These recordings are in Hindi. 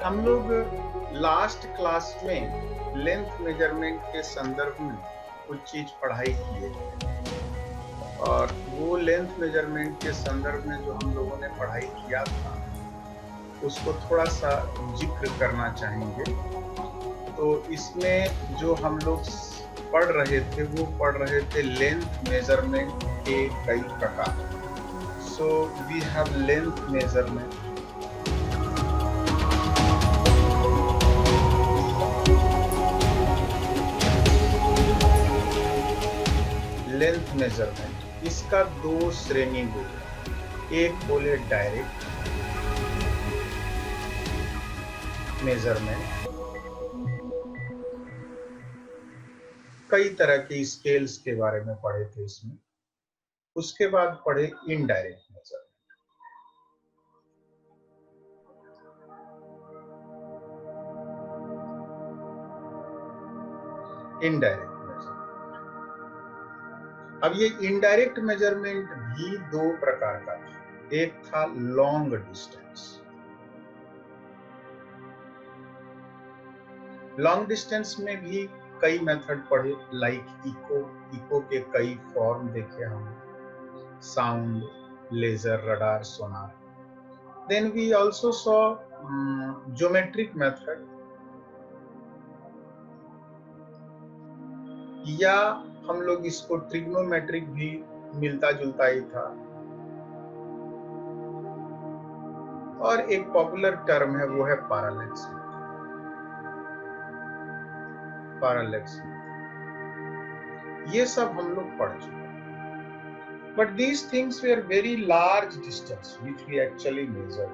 हम लोग लास्ट क्लास में लेंथ मेजरमेंट के संदर्भ में कुछ चीज पढ़ाई किए और वो लेंथ मेजरमेंट के संदर्भ में जो हम लोगों ने पढ़ाई किया था उसको थोड़ा सा जिक्र करना चाहेंगे। तो इसमें जो हम लोग पढ़ रहे थे वो पढ़ रहे थे लेंथ मेजरमेंट के कई प्रकार। So we have length measurement, length measurement इसका दो श्रेणी बोले, एक बोले डायरेक्ट मेजरमेंट, कई तरह के स्केल्स के बारे में पढ़े थे इसमें। उसके बाद पढ़े इनडायरेक्ट मेजरमेंट। इनडायरेक्ट अब ये इनडायरेक्ट मेजरमेंट भी दो प्रकार का था। एक था लॉन्ग डिस्टेंस। लॉन्ग डिस्टेंस में भी कई मेथड पढ़े, लाइक इको के कई फॉर्म देखे हम, sound, laser, radar, sonar. Then we also saw geometric method, या हम लोग इसको ट्रिग्नोमेट्रिक भी मिलता जुलता ही था। और एक पॉपुलर टर्म है वो है पैरेलैक्स। पैरेलैक्स ये सब हम लोग पढ़ चुके हैं। But these things were very large distance which we actually measure.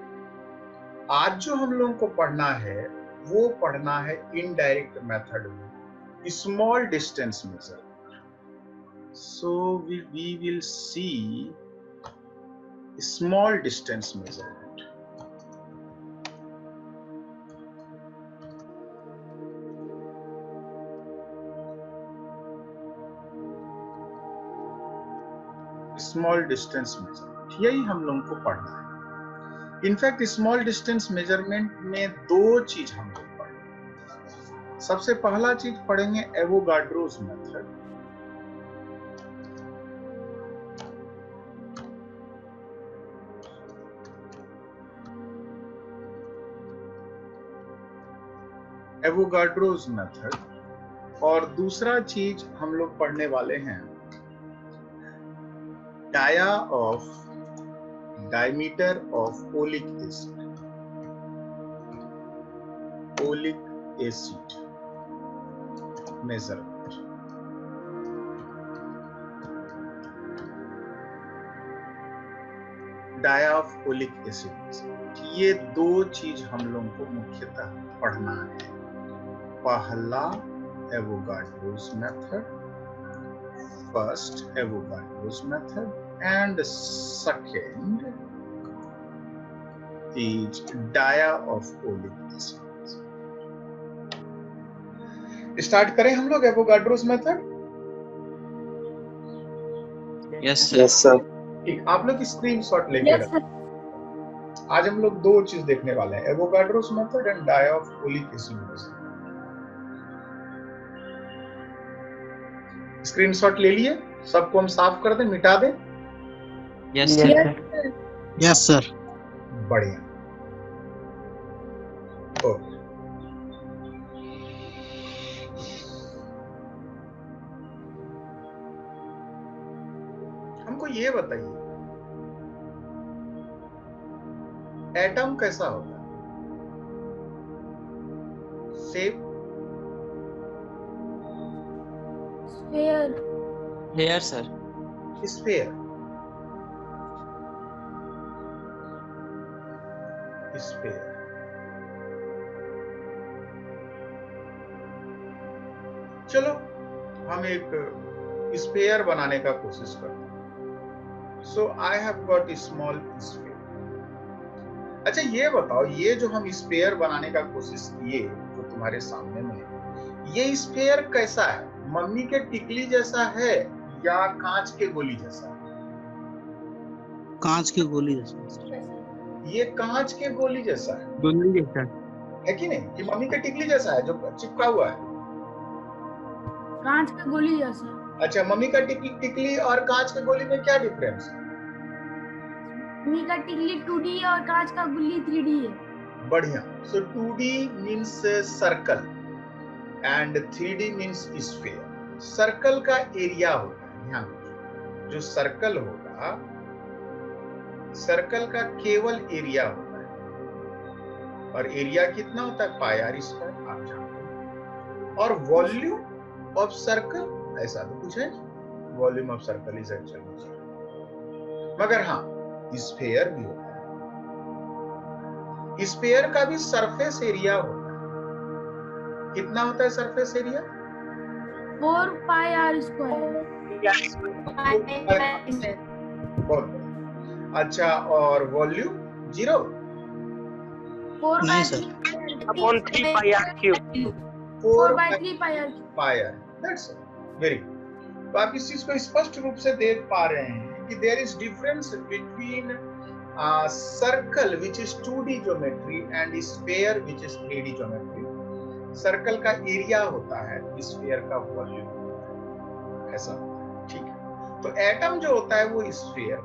आज जो हम लोगों को पढ़ना है वो पढ़ना है इनडायरेक्ट मेथड में, small distance measure. So we will see small distance measurement. Small distance measurement यही हम लोगों को पढ़ना है। इनफैक्ट स्मॉल डिस्टेंस मेजरमेंट में दो चीज हम लोग पढ़ेंगे। सबसे पहला चीज पढ़ेंगे एवोगाड्रोस मेथड। Avogadro's method. और दूसरा चीज हम लोग पढ़ने वाले हैं diameter of oleic acid. Oleic acid measurement. Dia of oleic acid, ये दो चीज हम लोगों को मुख्यतः पढ़ना है। पहला Avogadro's method, first Avogadro's method, and second is dia of oleic acid. Start करें हम लोग एवोगाड्रोस मेथड। Yes sir. ठीक, आप लोग स्क्रीनशॉट लेके रखें। आज हम लोग दो चीज देखने वाले हैं, एवोगाड्रोस मेथड एंड डाया ऑफ ओलिक एसिड। स्क्रीनशॉट ले लिए, सबको हम साफ कर दें, मिटा दें। Yes sir. Yes sir. बढ़िया। ओके, हमको ये बताइए एटम कैसा होता है? शेप? हेयर सर। स्फीयर। स्फीयर। चलो हम एक स्फीयर बनाने का कोशिश करते हैं। So I have got small sphere. अच्छा ये बताओ, ये जो हम स्फीयर बनाने का कोशिश किए जो तुम्हारे सामने में है, ये स्फीयर कैसा है? मम्मी के टिकली जैसा है या कांच के गोली जैसा है? कांच की गोली जैसा। ये कांच के गोली जैसा है। गोली जैसा। है कि नहीं? कि मम्मी का टिकली जैसा है जो चिपका हुआ है? कांच का गोली जैसा। अच्छा, मम्मी का टिकली और कांच के गोली में क्या डिफरेंस है? मम्मी का टिकली 2D और कांच का गोली 3D है। बढ़िया। सो 2D means circle and 3D means sphere. Circle का एरिया होता है, ध्यान रखिए, जो सर्कल होगा, सर्कल का केवल एरिया होता है, और एरिया कितना होता है? पाई आर स्क्वायर, आप जानते हैं। और वॉल्यूम ऑफ सर्कल ऐसा तो कुछ है, volume of circle is actually 0। मगर हाँ, स्फीयर भी होता है। स्फीयर का भी सरफेस एरिया होता है। कितना होता है surface area? 4 pi r square. बहुत बढ़िया। अच्छा, और volume 0? 4 3 pi r cube. 4/3 pi r. Pi r, that's very good. तो आप इस चीज को स्पष्ट रूप से देख पा रहे हैं कि there is difference between circle which is 2D geometry and sphere which is 3D geometry. Circle का एरिया होता है, स्फीयर का वॉल्यूम होता है, ऐसा होता है, ठीक है। तो एटम जो होता है वो स्फीयर।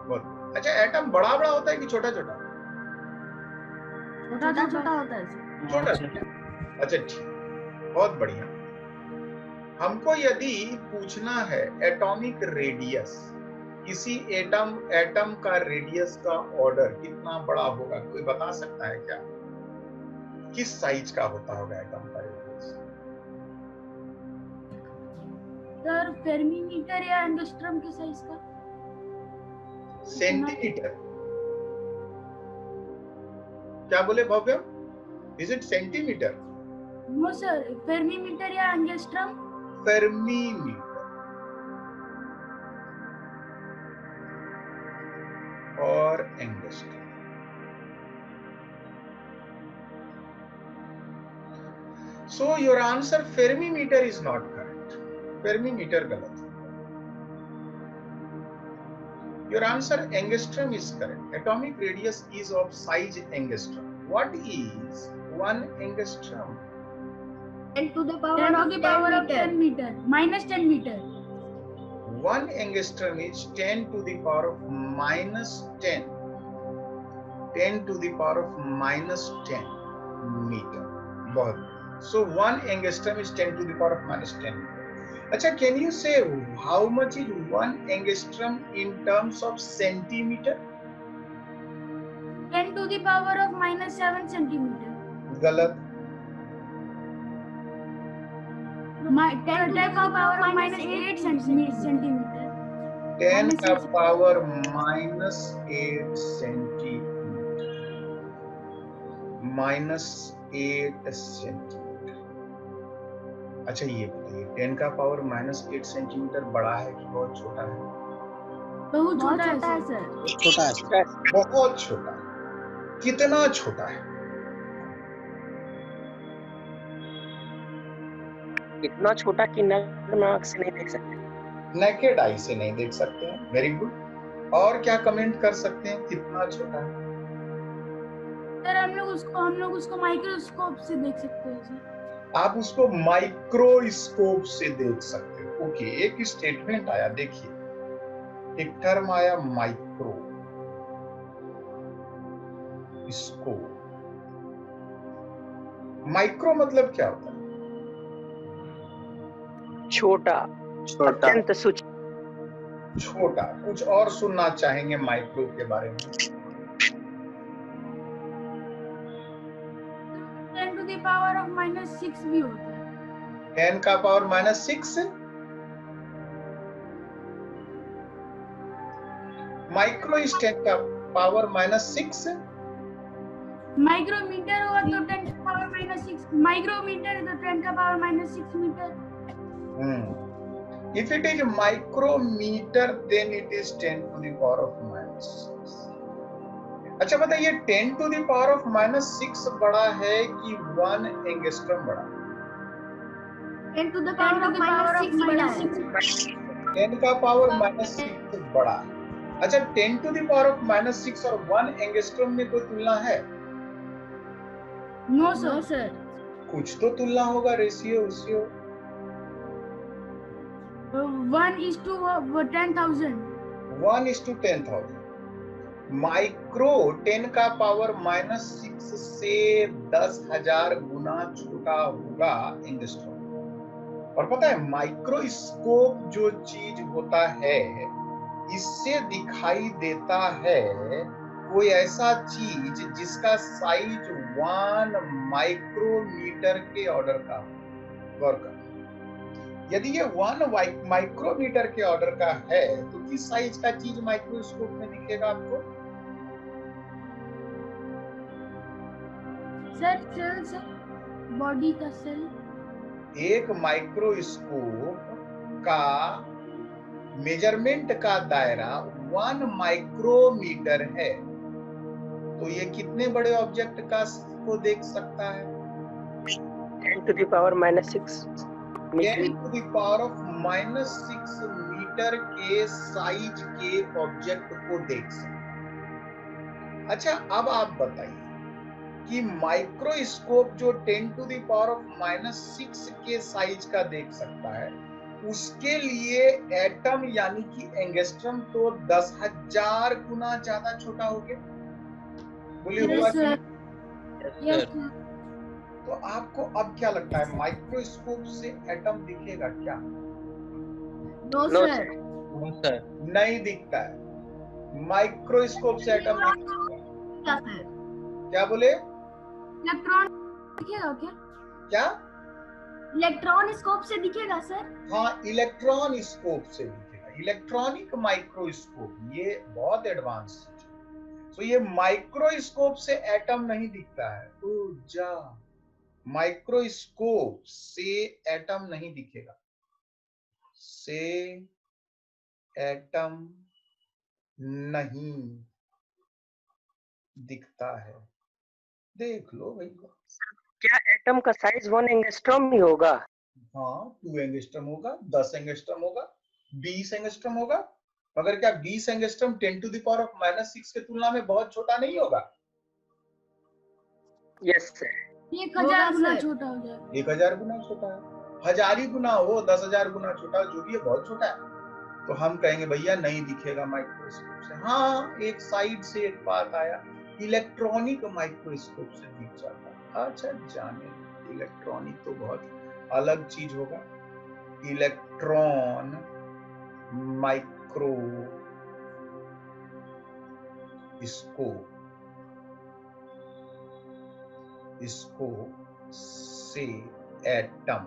बहुत अच्छा, एटम बड़ा बड़ा होता है कि छोटा छोटा? छोटा होता है। छोटा। अच्छा ठीक, बहुत बढ़िया। हमको यदि पूछना है एटॉमिक रेडियस, किसी एटम का रेडियस का ऑर्डर कितना बड़ा होगा, कोई बता सकता है क्या? किस साइज का होता होगा एटम का रेडियस? सर फेर्मी मीटर या एंगस्ट्रम के साइज का? सेंटीमीटर। क्या बोले Bhavya? Is it centimetre? No sir, fermi metre या एंगस्ट्रम। फेर्मी मीटर और angstrom. So your answer Fermi meter is not correct. Fermi meter गलत है। Your answer angstrom is correct. Atomic radius is of size angstrom. What is 1 angstrom? 10 to the power of 10 meter minus 10 meter. 1 angstrom is 10 to the power of minus 10. 10 to the power of minus 10 meter. बहुत। So 1 angstrom is 10 to the power of minus 10. Acha, can you say how much is 1 angstrom in terms of centimeter? 10 to the power of minus 7 centimeter. गलत। 10 to the power of minus 8 centimeter. 10 का power minus 8 centimetre. minus 8 centimetre. अच्छा ये बताइए, 10 का पावर minus 8 सेंटीमीटर बड़ा है कि बहुत छोटा है? बहुत छोटा है सर। छोटा है। बहुत छोटा है। कितना छोटा है? इतना छोटा कि नग्न आंख से नहीं देख सकते। नेकेड आई से नहीं देख सकते हैं। Very good. और क्या कमेंट कर सकते हैं, कितना छोटा है? सर हम लोग उसको माइक्रोस्कोप से देख सकते हैं सर। आप उसको माइक्रोस्कोप से देख सकते हो। ओके, एक स्टेटमेंट आया, देखिए एक टर्म आया माइक्रो स्कोप। माइक्रो मतलब क्या होता है? छोटा, अत्यंत सूक्ष्म। छोटा। कुछ और सुनना चाहेंगे माइक्रो के बारे में? 10 to the power of minus 6 भी होता है। 10 का पावर minus 6। माइक्रो इज 10 का पावर minus 6। माइक्रोमीटर हुआ तो 10 का पावर minus 6। माइक्रोमीटर तो 10 का पावर minus 6 मीटर। If it is micrometer, then it is 10 to the power of minus 6. अच्छा बताइए, 10 to the power of minus 6 बड़ा है कि 1 एंगस्ट्रम बड़ा? 10 to the power of minus 6 बड़ा है। 10 का पावर minus 6 बड़ा है। अच्छा, 10 to the power of minus 6 और 1 एंगस्ट्रम में कोई तुलना है? No sir. कुछ तो तुलना होगा, रेशियो उसियो। 1:10,000। 1:10,000। माइक्रो 10 का पावर -6 से 10,000 गुना छोटा होगा एंगस्ट्रॉम। और पता है माइक्रोस्कोप जो चीज होता है इससे दिखाई देता है कोई ऐसा चीज जिसका साइज 1 माइक्रोमीटर के ऑर्डर का गौर कर। यदि ये 1 माइक्रोमीटर के ऑर्डर का है तो किस साइज का चीज माइक्रोस्कोप में दिखेगा आपको? सर बॉडी का सेल। एक माइक्रोस्कोप का मेजरमेंट का दायरा 1 माइक्रोमीटर है, तो ये कितने बड़े ऑब्जेक्ट का को देख सकता है? 10 to the power -6 metre. 10 to the power of -6 metre के साइज के ऑब्जेक्ट को देख सकता है। अच्छा, अब आप बताइए कि माइक्रोस्कोप जो 10 to the power of -6 के साइज का देख सकता है, उसके लिए एटम यानी कि एंगस्ट्रॉम तो 10,000 गुना ज्यादा छोटा हो गया। बोलिए हुआ यस सर। Yes, sir. तो आपको अब क्या लगता है माइक्रोस्कोप से एटम दिखेगा क्या? No no sir. Sir. No, sir. नहीं दिखता है। माइक्रोस्कोप से एटम नहीं दिखता। क्या सर? क्या बोले? इलेक्ट्रॉन दिखेगा क्या? क्या? इलेक्ट्रॉन स्कोप से दिखेगा सर? हाँ, इलेक्ट्रॉन स्कोप से दिखेगा। इलेक्ट्रॉनिक माइक्रोस्कोप, ये बहुत एडवांस चीज है। तो ये माइक्रोस्कोप से एटम नहीं दिखता है। जा माइक्रोस्कोप से एटम नहीं दिखेगा, से एटम नहीं दिखता है। देख लो भैया। क्या एटम का साइज 1 एंगस्ट्रॉम ही होगा? हाँ, 2 एंगस्ट्रॉम होगा, 10 एंगस्ट्रॉम होगा, 20 एंगस्ट्रॉम होगा। मगर क्या 20 angstrom 10 to the power of -6 के तुलना में बहुत छोटा नहीं होगा? Yes sir. 1,000 गुना छोटा हो जाएगा। 1000 गुना छोटा है। 1000 गुना हो, 10,000 गुना छोटा, जो भी है बहुत छोटा है। तो हम कहेंगे भैया नहीं दिखेगा माइक्रोस्कोप से। हाँ, एक साइड से एक बात आया, इलेक्ट्रॉनिक माइक्रोस्कोप से दिख जाता है। अच्छा, जाने इलेक्ट्रॉनिक तो बहुत अलग चीज होगा। इलेक्ट्रॉन माइक्रो स्कोप से एटम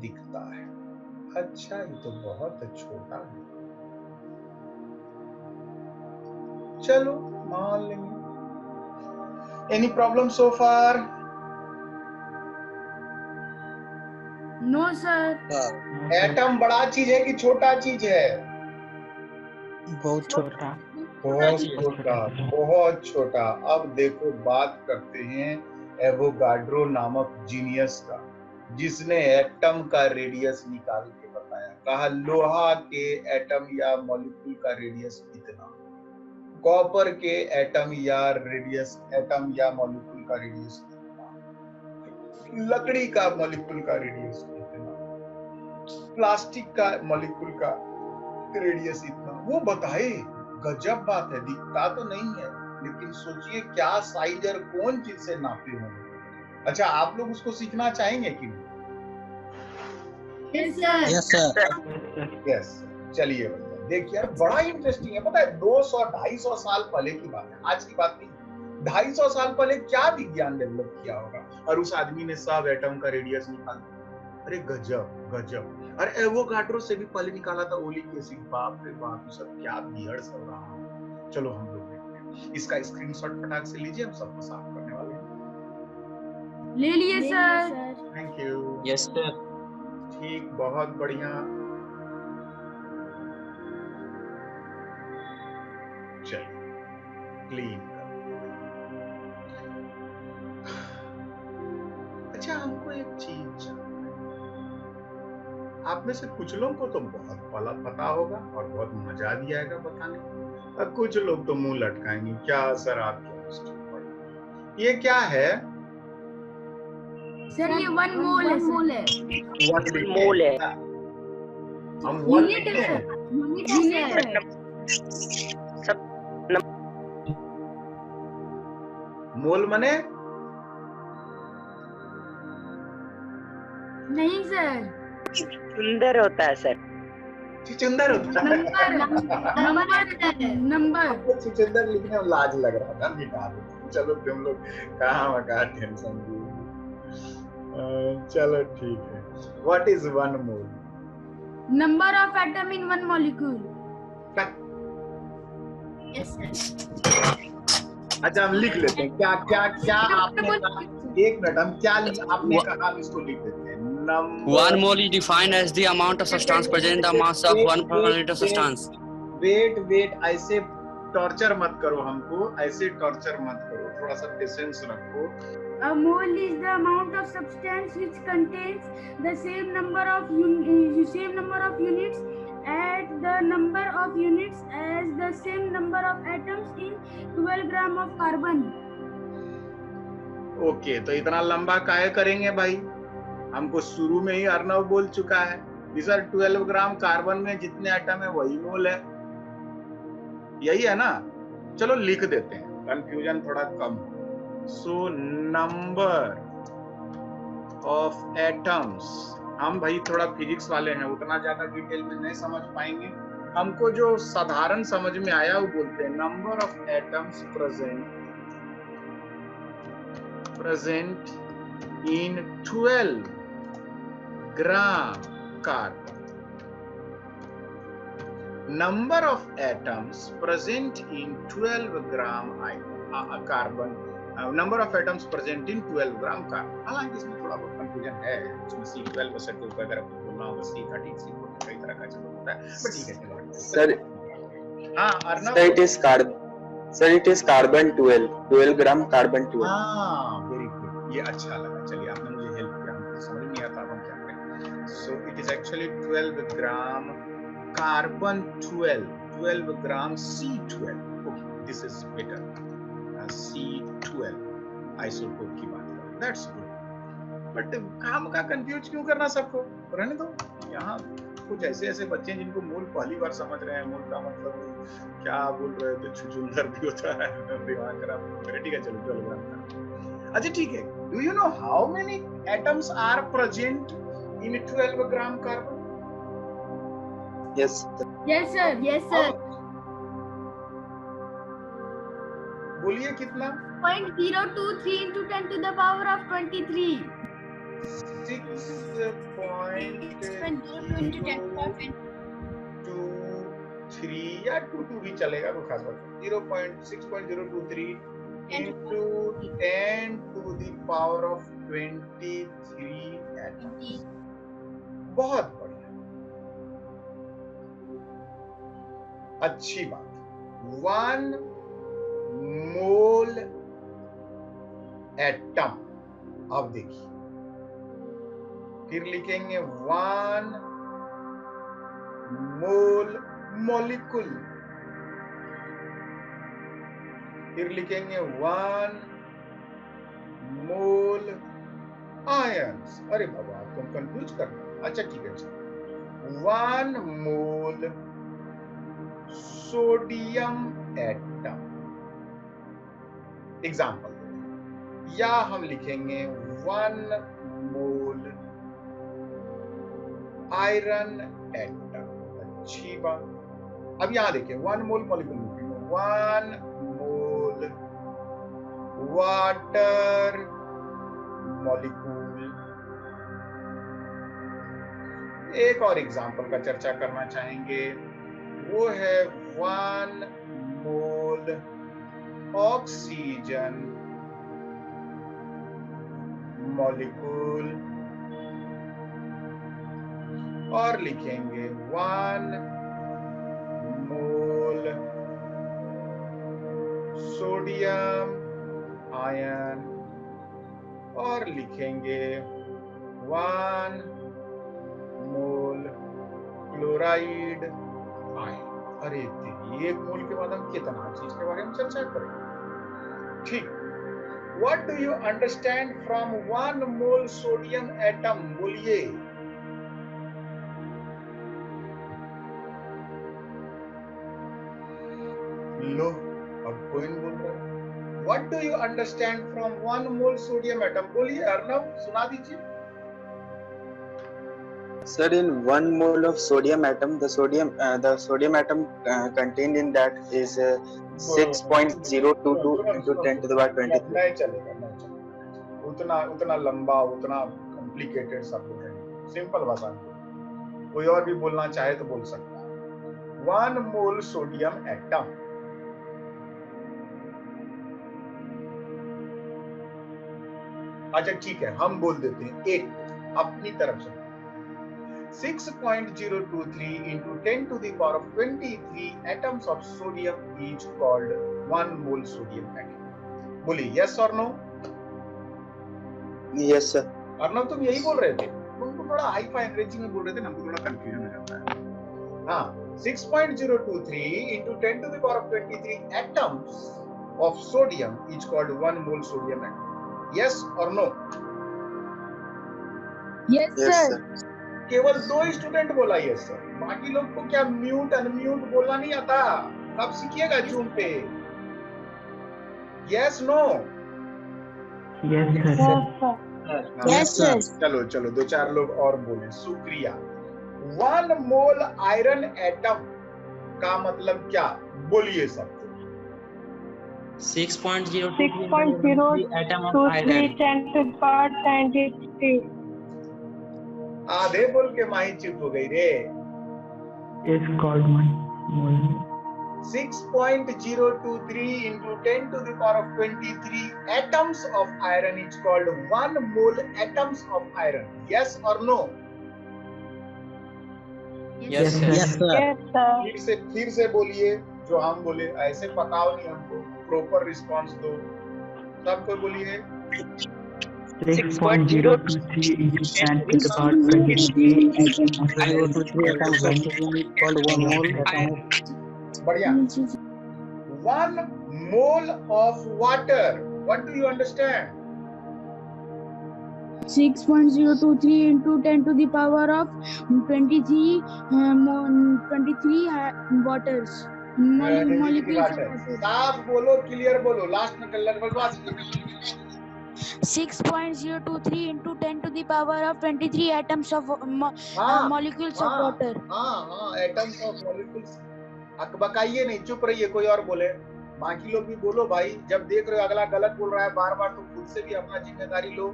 दिखता है। अच्छा, ये तो बहुत छोटा है। चलो मान लेंगे। Any problem so far? No sir. Atom बड़ा चीज है कि छोटा चीज है? बहुत छोटा। बहुत छोटा, बहुत छोटा। अब देखो बात करते हैं एवोगाड्रो नामक जीनियस का, जिसने एटम का रेडियस निकाल के बताया। कहा लोहा के एटम या मॉलिक्यूल का रेडियस इतना, कॉपर के एटम या मॉलिक्यूल का रेडियस इतना, लकड़ी का मॉलिक्यूल का रेडियस इतना, प्लास्टिक का मॉलिक्यूल का रेडियस इतना। वो बताए, गजब बात है। दिखता तो नहीं है, लेकिन सोचिए क्या साइज और कौन चीज से नापे होंगे। अच्छा, आप लोग उसको सीखना चाहेंगे कि नहीं? Yes sir. Yes, sir. Yes. चलिए भैया, देखिए यार बड़ा इंटरेस्टिंग है। पता है 200-250 साल पहले की बात है, आज की बात नहीं। 250 साल पहले क्या विज्ञान डेवलप किया होगा, और उस आदमी ने सब एटम का रेडियस निकाल दिया। अरे गजब गजब। अरे एवोगाड्रो से भी पहले निकाला था ओलिक एसिड। बाप रे बाप, सब क्या बिहड़ सब रहा है। चलो हम लोग देखते हैं। इसका स्क्रीनशॉट फटाक से लीजिए, हम सबको साफ करने वाले हैं। ले लिए sir. Thank you. Yes, sir. ठीक, बहुत बढ़िया। चलिए क्लीन कर। अच्छा, हमको एक चीज जानना है। आप में से कुछ लोगों को तो बहुत भला पता होगा और बहुत मजा भी आएगा बताने में, और कुछ लोग तो मुंह लटकाएंगे। क्या सर आप क्या ये क्या है? सर ये 1 मोल है वन मोल है। हम वन यूनिट है सर यूनिट है सब मोल मने नहीं सर सुंदर होता है सर। चुचुंदर होता है। नंबर आपको चुचुंदर लिखने में लाज लग रहा था, मिटा दो। चलो तुम लोग कहाँ टेंशन ली। चलो ठीक है। What is one mole? Number of atom in 1 molecule. अच्छा हम लिख लेते हैं। क्या क्या क्या आपने कहा? एक मिनट, हम क्या आपने कहा, हम इसको लिख देते हैं। One mole is defined as the amount of substance present in the mass of 1 per liter substance. Wait, ऐसे टॉर्चर मत करो हमको, ऐसे टॉर्चर मत करो, थोड़ा सा पेशेंस रखो। A mole is the amount of substance which contains the same number of units at the number of units as the same number of atoms in 12 gram of carbon. Okay, तो इतना लंबा काहे करेंगे भाई? हमको शुरू में ही अर्नव बोल चुका है। सर 12 ग्राम कार्बन में जितने एटम है वही मोल है, यही है ना? चलो लिख देते हैं, कंफ्यूजन थोड़ा कम। सो नंबर ऑफ एटम्स, हम भाई थोड़ा फिजिक्स वाले हैं, उतना ज्यादा डिटेल में नहीं समझ पाएंगे। हमको जो साधारण समझ में आया वो बोलते हैं number of atoms present in 12 gram carbon. Number of atoms present in 12 gram carbon. Number of atoms present in 12 gram carbon. हालांकि इसमें थोड़ा बहुत कंफ्यूजन है, इसमें C12 और C12 वगैरह कुछ बोलना होगा, C13 C14 कई तरह का चलो होता है, बट ठीक है चलो। सर हाँ Arnav, sir it is carbon 12 gram carbon 12। हाँ वेरी गुड, ये अच्छा लगा। चलिए आपने मुझे हेल्प किया, हमको समझ नहीं आता हम क्या करें। So it is actually 12 gram carbon 12 gram C12. Okay, this is better. C12 isotope की बात करें, that's good. But काम का कंफ्यूज क्यों करना सबको? रहने दो। यहाँ कुछ ऐसे बच्चे जिनको मूल पहली बार समझ रहे हैं, मूल का मतलब क्या बोल रहे थे, चुचुंदर भी होता है, दिमाग खराब करे। ठीक है चलो 12 ग्राम का। अच्छा ठीक है, do you know how many atoms are present in 12 gram carbon? Yes sir बोलिए कितना? 0.023 into 10 to the power of 23. 6.023 या 22 भी चलेगा, कोई खास बात नहीं। 6.023 into 10 to the power of 23 atoms। बहुत बढ़िया, अच्छी बात। 1 मोल एटम, अब देखिए फिर लिखेंगे 1 मोल मॉलिक्यूल, फिर लिखेंगे 1 मोल आयंस। अरे बाबा तुम कंफ्यूज कर रहे हो। अच्छा ठीक है, 1 मोल सोडियम एटम एग्जाम्पल, या हम लिखेंगे 1 मोल आयरन एटम। अच्छी बात। अब यहां देखिए 1 मोल मॉलिक्यूल लिखेंगे, 1 मोल वाटर मॉलिक्यूल। एक और एग्जाम्पल का चर्चा करना चाहेंगे, वो है 1 मोल ऑक्सीजन मॉलिक्यूल, और लिखेंगे 1 मोल सोडियम आयन, और लिखेंगे 1 मोल क्लोराइड आयन। अरे तेरी, एक मोल के बाद हम कितना चीज के बारे में चर्चा करेंगे। ठीक, What do you understand from 1 mole sodium atom? बोलिए। लो, अब कोई नहीं बोल रहा है। What do you understand from 1 mole sodium atom? बोलिए अर्नव, सुना दीजिए। Sir, in 1 mole of sodium atom, the sodium atom contained in that is 6.022 into 10 to the power 23. नहीं चलेगा, नहीं चलेगा। उतना लंबा, उतना कॉम्प्लिकेटेड शब्द है। सिंपल भाषा में कोई और भी बोलना चाहे तो बोल सकता है। 1 मोल सोडियम एटम, अच्छा ठीक है, हम बोल देते हैं 8 अपनी तरफ से। 6.023 into 10 to the power of 23 atoms of sodium is called 1 mole sodium atom. बोलिए yes or no? Yes, sir. Arnav तुम यही बोल रहे थे, तुम थोड़ा हाई फाई अंग्रेजी में बोल रहे थे ना, हमको थोड़ा कंफ्यूजन हो जाता है। हाँ, 6.023 into 10 to the power of 23 atoms of sodium is called 1 mole sodium atom. Yes or no? Yes, Yes, sir. sir. केवल 2 स्टूडेंट बोला यस सर, बाकी लोग को क्या म्यूट अनम्यूट बोलना नहीं आता? कब सीखिएगा जूम पे? Yes no? Yes, sir. Yes, sir. चलो चलो 2-4 लोग और बोले, शुक्रिया। 1 मोल आयरन एटम का मतलब क्या? बोलिए सब। 6.023 atom of iron. 10 to the power 23. आधे बोल के माही चुप हो गई रे। Is called 1 mole. 6.023 into 10 to the power of 23 atoms of iron is called 1 mole atoms of iron. Yes or no? Yes, sir. Yes, sir. फिर से बोलिए जो हम बोले, ऐसे पकाओ नहीं हमको, प्रॉपर रिस्पांस दो। सबको बोलिए 6.023 into 10 to the power 23 atoms of 023 called 1 mole atom of बढ़िया। 1 mole of water, what do you understand? 6.023 into 10 to the power of 23 waters. Molecules of water. साफ बोलो, क्लियर बोलो, लास्ट में लगभग 6.023 into 10 to the power of 23 atoms of molecules of water. हाँ, एटम्स ऑफ मॉलिक्यूल्स। अकबकाइए नहीं, चुप रहिए, कोई और बोले, बाकी लोग भी बोलो भाई। जब देख रहे हो अगला गलत बोल रहा है बार बार, तो खुद से भी अपना जिम्मेदारी लो।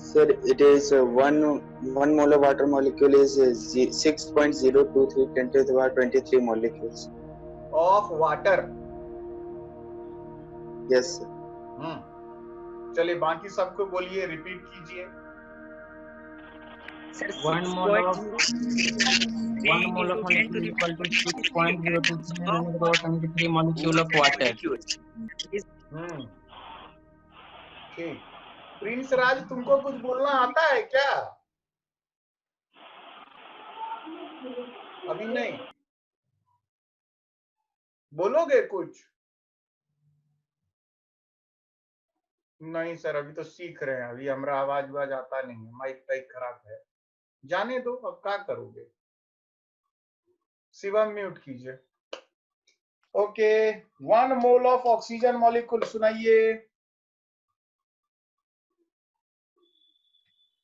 Sir, it is 1 mole of water molecule is 6.023 10 to the power 23 molecules. Of water. Yes, sir. चलिए बाकी सबको बोलिए, रिपीट कीजिए। 1 mole of molecule is equal to 6.023 molecule of water. ठीक। प्रिंस राज, तुमको कुछ बोलना आता है क्या? अभी नहीं बोलोगे कुछ? नहीं सर, अभी तो सीख रहे हैं, अभी हमारा आवाज आता नहीं है, माइक टाइक खराब है। जाने दो, अब क्या करोगे? शिवम म्यूट कीजिए। Okay, 1 mole of oxygen molecule सुनाइए।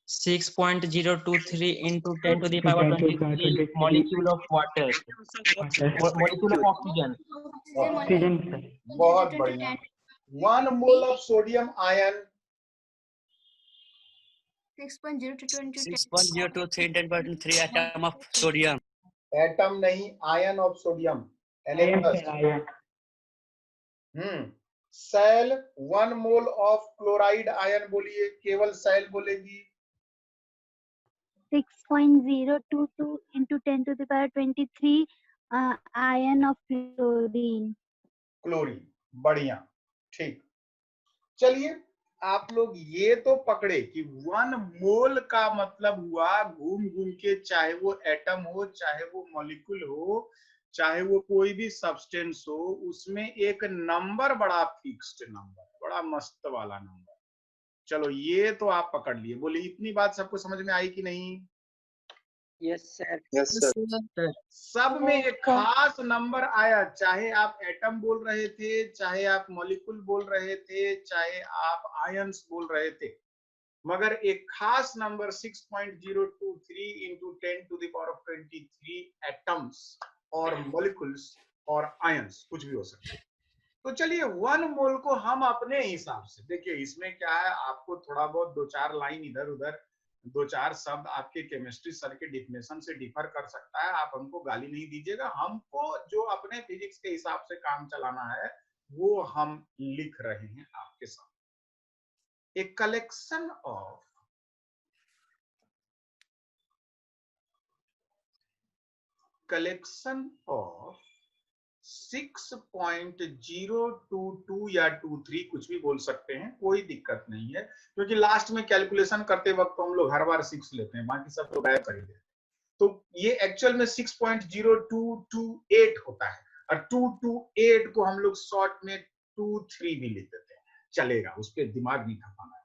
6.023 into 10 to the power 23 molecule of water. Molecule of oxygen. Oxygen, sir. बहुत बढ़िया। 1 mole of sodium ion. 6.023 10 to 3 atom of sodium. Atom नहीं, आयन ऑफ सोडियम। सेल 1 मोल ऑफ क्लोराइड आयन। बोलिए, केवल सेल बोलेगी। 6.022 into 10 to the power 23 ion of chlorine. Chlorine, बढ़िया, ठीक। चलिए, आप लोग ये तो पकड़े कि 1 मोल का मतलब हुआ घूम घूम के, चाहे वो एटम हो, चाहे वो मॉलिक्यूल हो, चाहे वो कोई भी सब्सटेंस हो, उसमें एक नंबर बड़ा फिक्स्ड नंबर, बड़ा मस्त वाला नंबर। चलो ये तो आप पकड़ लिए। बोलिए इतनी बात सबको समझ में आई कि नहीं? Yes sir. सब में एक खास नंबर आया, चाहे आप एटम बोल रहे थे, चाहे आप मॉलिक्यूल बोल रहे थे, चाहे आप आयंस बोल रहे थे, मगर एक खास number 6.023 into 10 to the power of 23 atoms और मॉलिक्यूल्स और आयंस कुछ भी हो सकता है। तो चलिए 1 मोल को हम अपने हिसाब से, देखिए इसमें क्या है, आपको थोड़ा बहुत 2-4 लाइन इधर उधर, 2-4 शब्द आपके केमिस्ट्री सर के डिफिनेशन से डिफर कर सकता है, आप हमको गाली नहीं दीजिएगा। हमको जो अपने फिजिक्स के हिसाब से काम चलाना है वो हम लिख रहे हैं आपके सामने। ए कलेक्शन ऑफ 6.022 या 23 कुछ भी बोल सकते हैं, कोई दिक्कत नहीं है, क्योंकि लास्ट में कैलकुलेशन करते वक्त तो हम लोग हर बार 6 लेते हैं, बाकी सब तो बैक कर ही देते हैं। तो ये एक्चुअल में 6.0228 होता है, और 228 को हम लोग शॉर्ट में 23 भी लिख देते हैं, चलेगा, उस पर दिमाग नहीं खपाना है।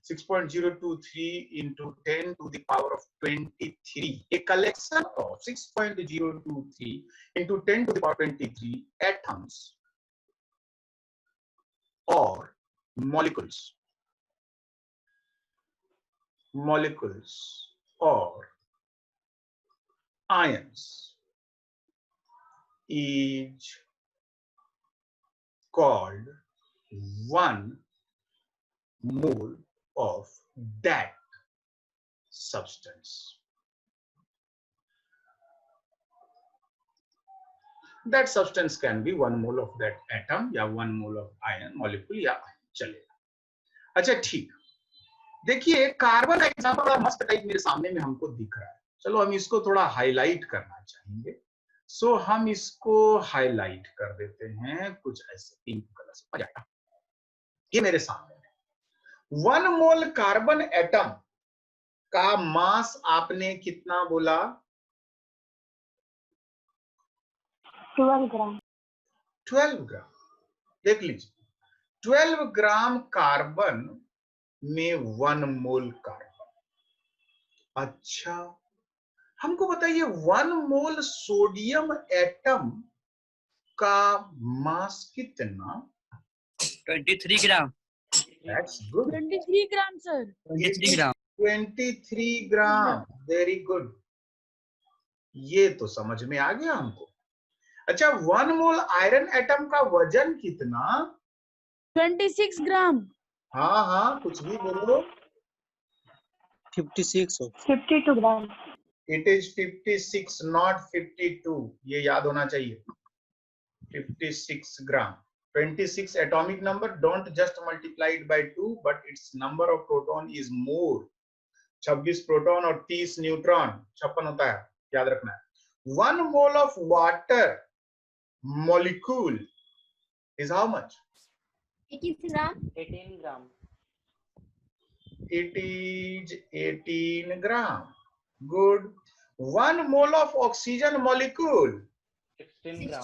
6.023 into 10 to the power of 23, a collection of 6.023 into 10 to the power of 23 atoms or molecules or ions is called 1 mole of that substance. That substance can be 1 mole of that atom या 1 mole of ion molecule या चलेगा। अच्छा ठीक, देखिए कार्बन का एग्जांपल बड़ा मस्त टाइप मेरे सामने में हमको दिख रहा है, चलो हम इसको थोड़ा हाईलाइट करना चाहेंगे, सो हम इसको हाईलाइट कर देते हैं कुछ ऐसे पिंक कलर से, मजा आएगा। ये मेरे सामने 1 मोल कार्बन एटम का मास आपने कितना बोला? 12 ग्राम। 12 ग्राम। देख लीजिए 12 ग्राम कार्बन में 1 मोल कार्बन। अच्छा हमको बताइए 1 मोल सोडियम एटम का मास कितना? 23 ग्राम। That's good. 23 gram sir. 23 gram. 23 gram, very good, ये तो समझ में आ गया हमको। अच्छा 1 मोल आयरन एटम का वजन कितना? 26 ग्राम। हाँ हाँ कुछ भी बोलो। 52 ग्राम। It is 56 not 52, ये याद होना चाहिए। 56 ग्राम। 26 atomic number, don't just multiply it by 2, but its number of proton is more. 26 proton और 30 न्यूट्रॉन, 56 होता है, याद रखना है। 1 mole of water molecule is how much? 18 gram. 18 gram. It is 18 gram. Good. 1 mole of oxygen molecule? 16 gram.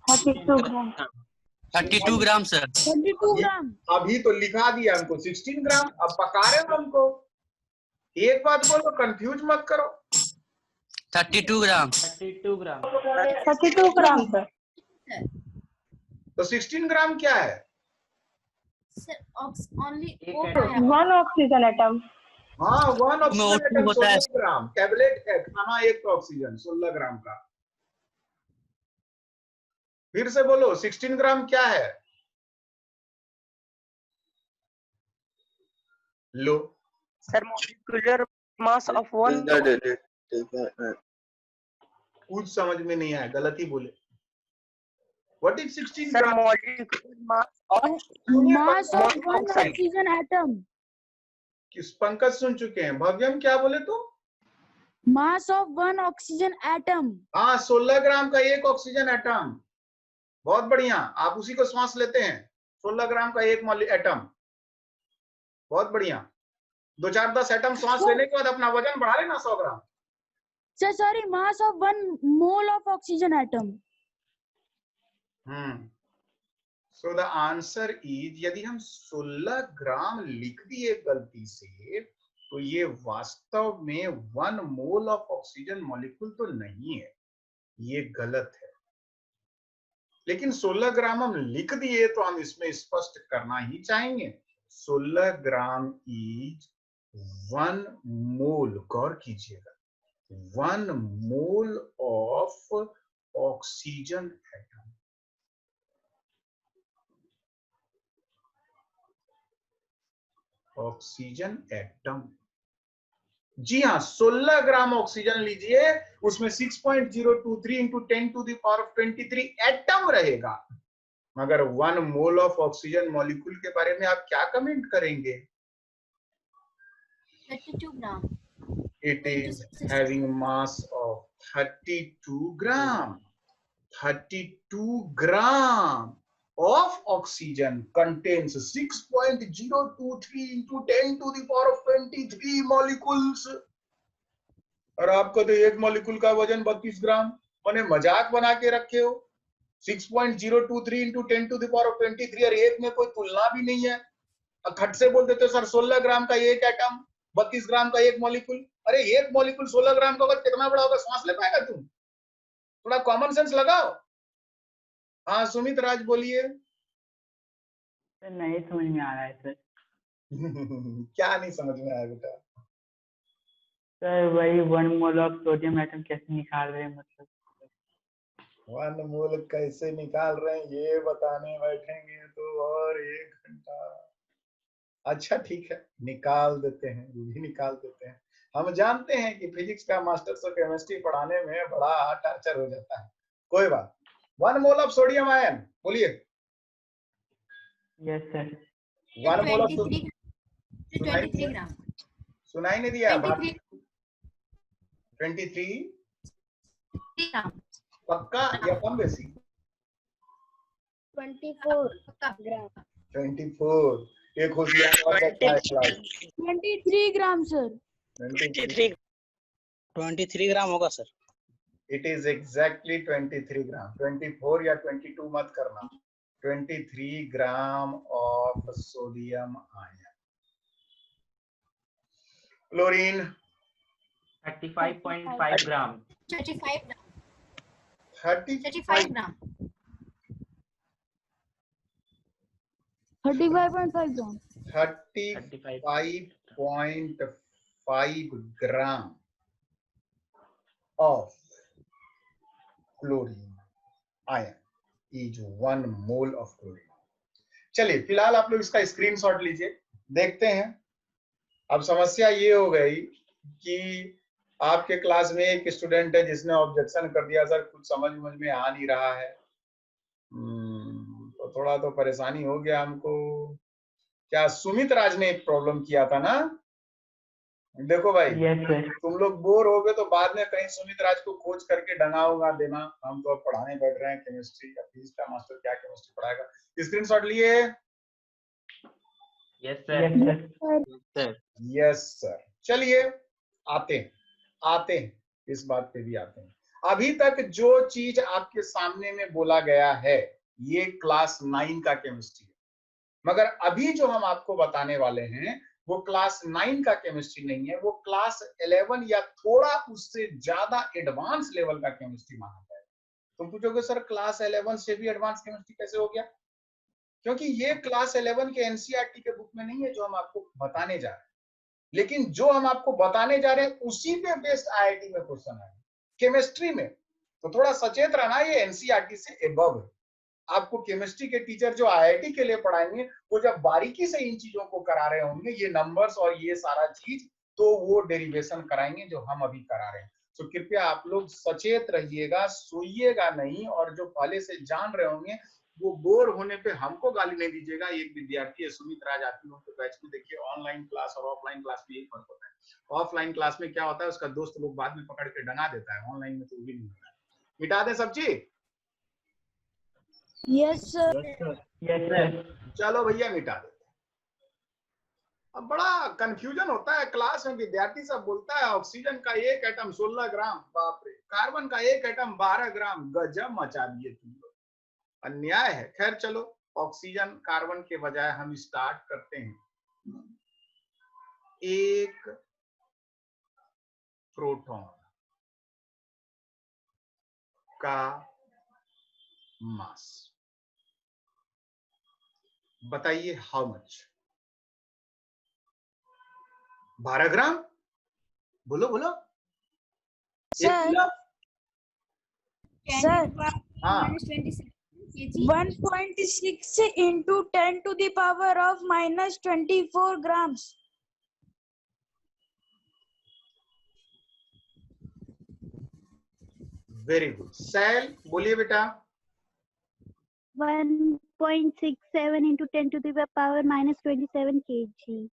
32 gram. 32 gram sir. 32 ग्राम। अभी तो लिखा दिया हमको 16 ग्राम, अब पका रहे हो हमको। एक बात बोलो, कंफ्यूज मत करो। 32 ग्राम। 32 ग्राम। 32 ग्राम सर। तो 16 ग्राम क्या है? Only one oxygen atom. हाँ 1 ऑक्सीजन एटम होता है। 16 ग्राम। टैबलेट है, खाना एक तो ऑक्सीजन 16 ग्राम का। फिर से बोलो 16 ग्राम क्या है? लो सर मॉलिक्यूलर मास ऑफ 1 कुछ समझ में नहीं आया, गलत ही बोले। What is 16 sir gram? Molecular mass of mass of 1 oxygen atom. किस पंकज सुन चुके हैं? भव्यम क्या बोले तुम? मास ऑफ 1 ऑक्सीजन एटम। हाँ 16 ग्राम का एक ऑक्सीजन एटम। बहुत बढ़िया, आप उसी को श्वास लेते हैं। 16 ग्राम का एक एटम, बहुत बढ़िया। 2-4-10 एटम श्वास लेने के बाद अपना वजन बढ़ा लेना 100 gram. Sir sorry, mass of 1 mole of oxygen atom. So the answer is, यदि हम 16 ग्राम लिख दिए गलती से, तो ये वास्तव में 1 मोल ऑफ ऑक्सीजन मॉलिक्यूल तो नहीं है, ये गलत है। लेकिन 16 ग्राम हम लिख दिए तो हम इसमें स्पष्ट करना ही चाहेंगे। 16 ग्राम इज 1 मोल, गौर कीजिएगा, 1 mole of oxygen atom. Oxygen atom, जी हाँ, 16 ग्राम ऑक्सीजन लीजिए, उसमें 6.023 into 10 to the power of 23 atom रहेगा। मगर 1 मोल ऑफ ऑक्सीजन मॉलिक्यूल के बारे में आप क्या कमेंट करेंगे? 32 ग्राम। It is having mass of 32 gram. 32 gram of oxygen contains 6.023 into 10 to the power of 23 molecules. और आपको तो एक मॉलिक्यूल का वजन 32 ग्राम, मैंने मजाक बना के रखे हो। 6.023 into 10 to the power of 23, और एक में कोई तुलना भी नहीं है। खट से बोल देते सर 16 ग्राम का एक एटम, 32 ग्राम का एक मॉलिक्यूल। अरे एक मॉलिक्यूल 16 ग्राम का अगर कितना बड़ा होगा, सांस ले पाएगा तुम? थोड़ा कॉमन सेंस लगाओ। हाँ सुमित राज बोलिए। सर नहीं समझ में आ रहा है सर। क्या नहीं समझ में आया बेटा? सर वही 1 मोल ऑफ सोडियम एटम कैसे निकाल रहे हैं, मतलब 1 मोल कैसे निकाल रहे हैं ये बताने बैठेंगे तो और 1 घंटा। अच्छा ठीक है, निकाल देते हैं, वो भी निकाल देते हैं। हम जानते हैं कि फिजिक्स का मास्टर्स ऑफ केमिस्ट्री पढ़ाने में बड़ा टार्चर हो जाता है, कोई बात। 1 मोल ऑफ सोडियम आयन, बोलिए। Yes sir. 1 मोल ऑफ 23 ग्राम। सुनाई नहीं दिया? 23 ग्राम। पक्का या कम बेसी? 24 ग्राम। 24। एक होशियार और बच्चा है क्लास। 23 gram sir. 23 ग्राम होगा सर। इट इज एग्जैक्टली 23 ग्राम। 24 या 22 मत करना। 23 gram of sodium ion. Chlorine 35.5 gram. 35 gram. 35 gram. 35.5 gram. 35.5 gram of chlorine ion is 1 mole of chlorine. चलिए फिलहाल आप लोग इसका स्क्रीनशॉट लीजिए, देखते हैं। अब समस्या ये हो गई कि आपके क्लास में एक स्टूडेंट है जिसने ऑब्जेक्शन कर दिया, सर कुछ समझ में आ नहीं रहा है। तो थोड़ा तो परेशानी हो गया हमको। क्या सुमित राज ने एक प्रॉब्लम किया था ना? देखो भाई, तुम लोग बोर हो गए तो बाद में कहीं सुमित राज को खोज करके डंगा होगा देना। हम तो अब पढ़ाने बैठ रहे हैं केमिस्ट्री का, फिजिक्स का मास्टर क्या केमिस्ट्री पढ़ाएगा। स्क्रीनशॉट लिए? Yes sir. Yes sir. चलिए आते हैं इस बात पे भी आते हैं। अभी तक जो चीज आपके सामने में बोला गया है ये क्लास 9 का केमिस्ट्री है, मगर अभी जो हम आपको बताने वाले हैं वो क्लास 9 का केमिस्ट्री नहीं है, वो क्लास 11 या थोड़ा उससे ज्यादा एडवांस लेवल का केमिस्ट्री माना जाए। तुम पूछोगे सर क्लास 11 से भी एडवांस केमिस्ट्री कैसे हो गया? क्योंकि ये क्लास 11 के एनसीईआरटी के बुक में नहीं है जो हम आपको बताने जा रहे हैं, लेकिन जो हम आपको बताने जा रहे हैं उसी पे बेस्ड आईआईटी में क्वेश्चन आए केमिस्ट्री में। तो थोड़ा सचेत रहना, ये एनसीईआरटी से एबव है। आपको केमिस्ट्री के टीचर जो आईआईटी के लिए पढ़ाएंगे वो जब बारीकी से इन चीजों को करा रहे होंगे, ये नंबर्स और ये सारा चीज, तो वो डेरिवेशन कराएंगे जो हम अभी करा रहे हैं। तो कृपया आप लोग सचेत रहिएगा, सोइएगा नहीं, और जो पहले से जान रहे होंगे वो बोर होने पे हमको गाली नहीं दीजिएगा। एक विद्यार्थी है सुमित राज, आप लोगों के बैच में देखिए, ऑनलाइन क्लास और ऑफलाइन क्लास में एक फर्क होता है। ऑफलाइन क्लास में क्या होता है, उसका दोस्त लोग बाद में पकड़ के डंगा देता है, ऑनलाइन में तो वो भी नहीं होता है। मिटा दे सब चीज। Yes sir. Yes sir. चलो भैया मिटा देते। अब बड़ा कंफ्यूजन होता है क्लास में, विद्यार्थी सब बोलता है ऑक्सीजन का एक एटम 16 ग्राम, बाप रे, कार्बन का एक एटम 12 ग्राम। गजब मचा दिए तुम लोग, अन्याय है। खैर चलो ऑक्सीजन कार्बन के बजाय हम स्टार्ट करते हैं एक प्रोटॉन का मास। बताइए हाउ मच? 12 ग्राम? बोलो बोलो। Sir, 1 kilo? सर, हाँ, -27 kg. 1.6 into 10 to the power of -24 grams. Very good. सैल बोलिए बेटा। 1.67 into 10 to the power -27 kg.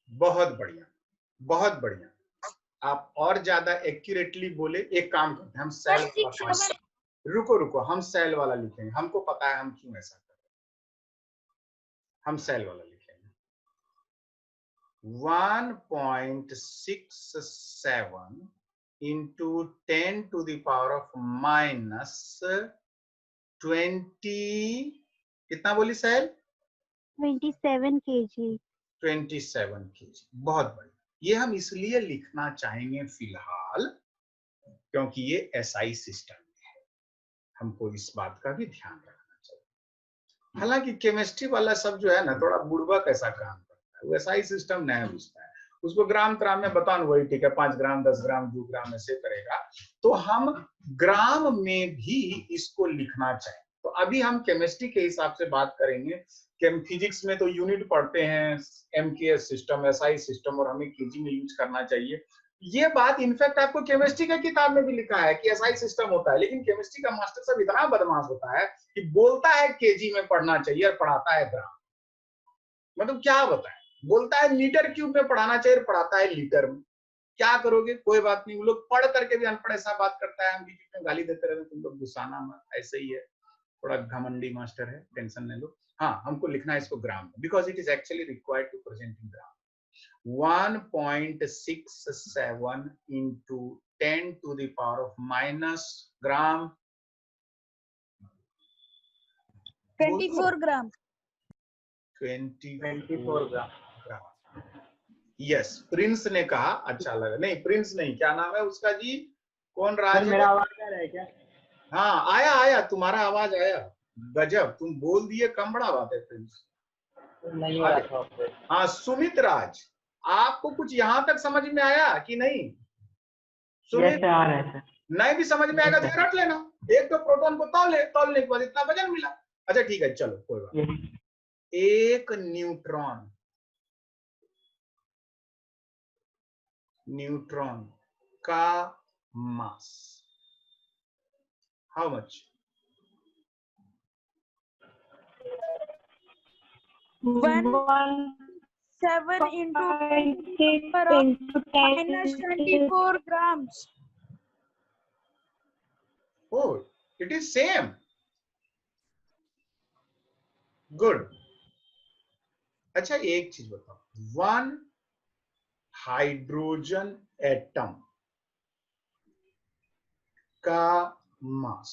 बहुत बढ़िया, बहुत बढ़िया। आप और ज्यादा एक्यूरेटली बोले। एक काम करते हैं, हम सेल वाला, रुको रुको, हम सेल वाला लिखेंगे। हमको पता है हम क्यों ऐसा कर रहे हैं। हम सेल वाला लिखेंगे 1.67 into 10 to the power of -20, कितना बोली सैल? 27 kg. 27 kg। बहुत बढ़िया। ये हम इसलिए लिखना चाहेंगे फिलहाल क्योंकि ये एसआई सिस्टम में है, हमको इस बात का भी ध्यान रखना चाहिए। हालांकि केमिस्ट्री वाला सब जो है ना थोड़ा बुड़बक ऐसा काम करता है, वो एसआई सिस्टम नहीं बुझता है। उसको ग्राम त्राम में बताओ, वही ठीक है, 5 ग्राम 10 ग्राम 2 ग्राम ऐसे करेगा। तो हम ग्राम में भी इसको लिखना चाहिए। तो अभी हम केमिस्ट्री के हिसाब से बात करेंगे। फिजिक्स में तो यूनिट पढ़ते हैं, एमकेएस सिस्टम, एसआई सिस्टम, और हमें केजी में यूज करना चाहिए। ये बात इनफैक्ट आपको केमिस्ट्री के किताब में भी लिखा है कि एसआई सिस्टम होता है, लेकिन केमिस्ट्री का मास्टर साहब इतना बदमाश होता है कि बोलता है केजी में पढ़ना चाहिए और पढ़ाता है ग्राम। मतलब क्या बताएं, बोलता है मीटर क्यूब में पढ़ाना चाहिए और पढ़ाता है लीटर में। क्या करोगे? कोई बात नहीं, वो लोग पढ़ करके भी अनपढ़ ऐसा बात करता है, हम बीच में गाली देते रहते, तुम लोग गुस्साना मत, ऐसे ही है, थोड़ा घमंडी मास्टर है, टेंशन ले लो। हाँ, हमको लिखना है इसको ग्राम में, because it is actually required to present in gram. 1.67 into 10 to the power of minus gram 24 gram. 24 gram. Yes, Prince ने कहा, अच्छा लगा। नहीं प्रिंस नहीं, क्या नाम है उसका जी, कौन राज? मेरा आवाज आ रहा है क्या? हाँ आया आया, तुम्हारा आवाज आया। गजब, तुम बोल दिए, कम बड़ा बात है प्रिंस। नहीं हो रहा था। हाँ सुमित राज, आपको कुछ यहाँ तक समझ में आया कि नहीं? सुमित, आ रहा है। नहीं भी समझ में आएगा तो रट लेना। एक तो प्रोटॉन को तौलने के बाद इतना वजन मिला। अच्छा ठीक है, चलो कोई बात। एक न्यूट्रॉन का mass how much? 1.7 into 10⁻⁻24 grams. Oh, it is same. Good. अच्छा एक चीज बताओ, 1 हाइड्रोजन एटम का मास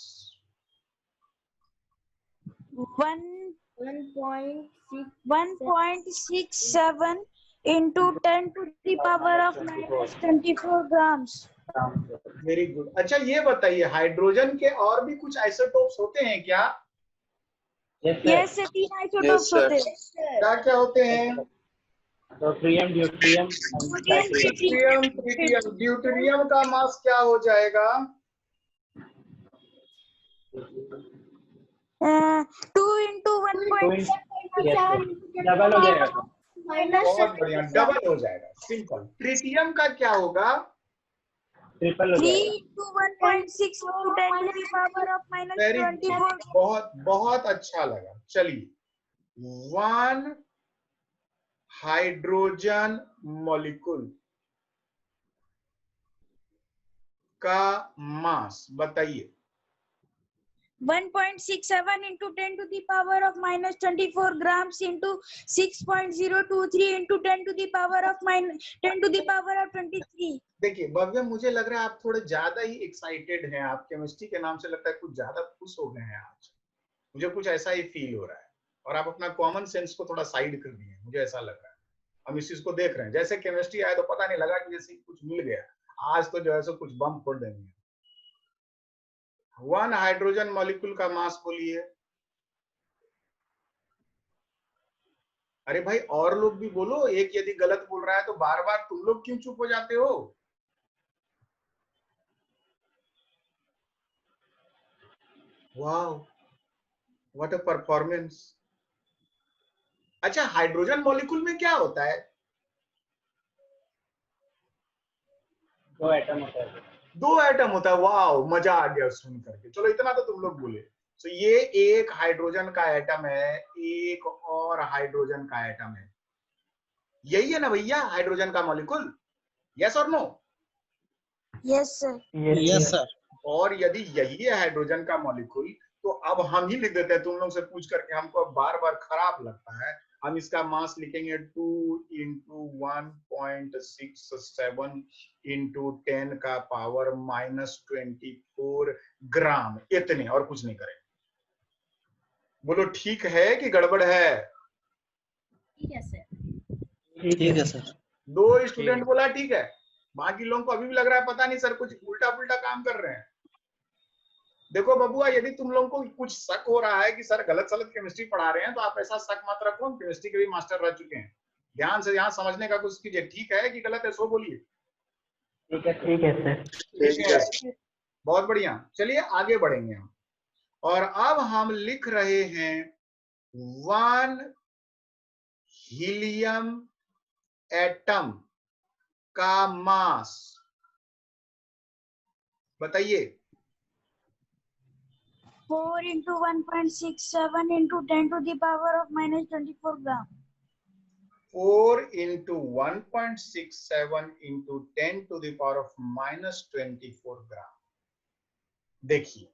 1.67 into 10 to the power of -24 grams. Very good. अच्छा ये बताइए, हाइड्रोजन के और भी कुछ आइसोटोप्स होते हैं क्या? यस, 3 आइसोटोप्स होते हैं। क्या क्या होते हैं? Deuterium, tritium, tritium. ड्यूटेरियम का मास क्या हो जाएगा? 2 into 1.7 डबल हो जाएगा। बहुत बढ़िया, डबल हो जाएगा, सिंपल। ट्रिटियम का क्या होगा? ट्रिपल हो 3 जाएगा। into 1.6 into 10 to the power of -24. बहुत बहुत अच्छा लगा। चलिए, 1 हाइड्रोजन मॉलिक्यूल का मास बताइए। 1.67 into 10 to the power of -24 grams into 6.023 into 10 to the power of 10 to the power of 23. देखिए भव्य, मुझे लग रहा है आप थोड़े ज्यादा ही एक्साइटेड हैं। आप केमिस्ट्री के नाम से लगता है कुछ ज्यादा खुश हो गए हैं आज। मुझे कुछ ऐसा ही फील हो रहा है। और आप अपना कॉमन सेंस को थोड़ा साइड कर दिए, मुझे ऐसा लग रहा है। हम इस चीज को देख रहे हैं, जैसे केमिस्ट्री आया तो पता नहीं लगा कि जैसे कुछ मिल गया, आज तो जो है सो कुछ बम फोड़ देंगे। 1 हाइड्रोजन मॉलिक्यूल का मास बोलिए। अरे भाई और लोग भी बोलो, एक यदि गलत बोल रहा है तो बार बार तुम लोग क्यों चुप हो जाते हो? Wow, what a performance. अच्छा, हाइड्रोजन मॉलिक्यूल में क्या होता है? 2 एटम होता है। 2 एटम होता है। वाओ, मजा आ गया सुन करके। चलो इतना तो तुम लोग बोले। तो ये एक हाइड्रोजन का एटम है, एक और हाइड्रोजन का एटम है। यही है ना भैया हाइड्रोजन का मॉलिक्यूल? यस और no? Yes sir. Yes sir. और यदि यही है हाइड्रोजन का मॉलिक्यूल, तो अब हम ही लिख देते हैं, तुम लोग से पूछ करके हमको बार बार खराब लगता है। हम इसका मास लिखेंगे 2 into 1.67 into 10 का पावर -24 ग्राम, इतने, और कुछ नहीं करेंगे। बोलो ठीक है कि गड़बड़ है? ठीक है सर। ठीक है सर। 2 स्टूडेंट बोला ठीक है, बाकी लोगों को अभी भी लग रहा है पता नहीं सर कुछ उल्टा पुल्टा काम कर रहे हैं। देखो बबुआ, यदि तुम लोगों को कुछ शक हो रहा है कि सर गलत सलत केमिस्ट्री पढ़ा रहे हैं, तो आप ऐसा शक मत रखो, हम केमिस्ट्री के भी मास्टर रह चुके हैं। ध्यान से यहाँ समझने का कोशिश कीजिए। ठीक है कि गलत है, सो बोलिए। ठीक है सर। ठीक है, बहुत बढ़िया। चलिए आगे बढ़ेंगे हम, और अब हम लिख रहे हैं 1 हीलियम एटम का मास। बताइए। 4 into 1.67 into 10 to the power of -24 gram. 4 into 1.67 into 10 to the power of -24 ग्राम। देखिए,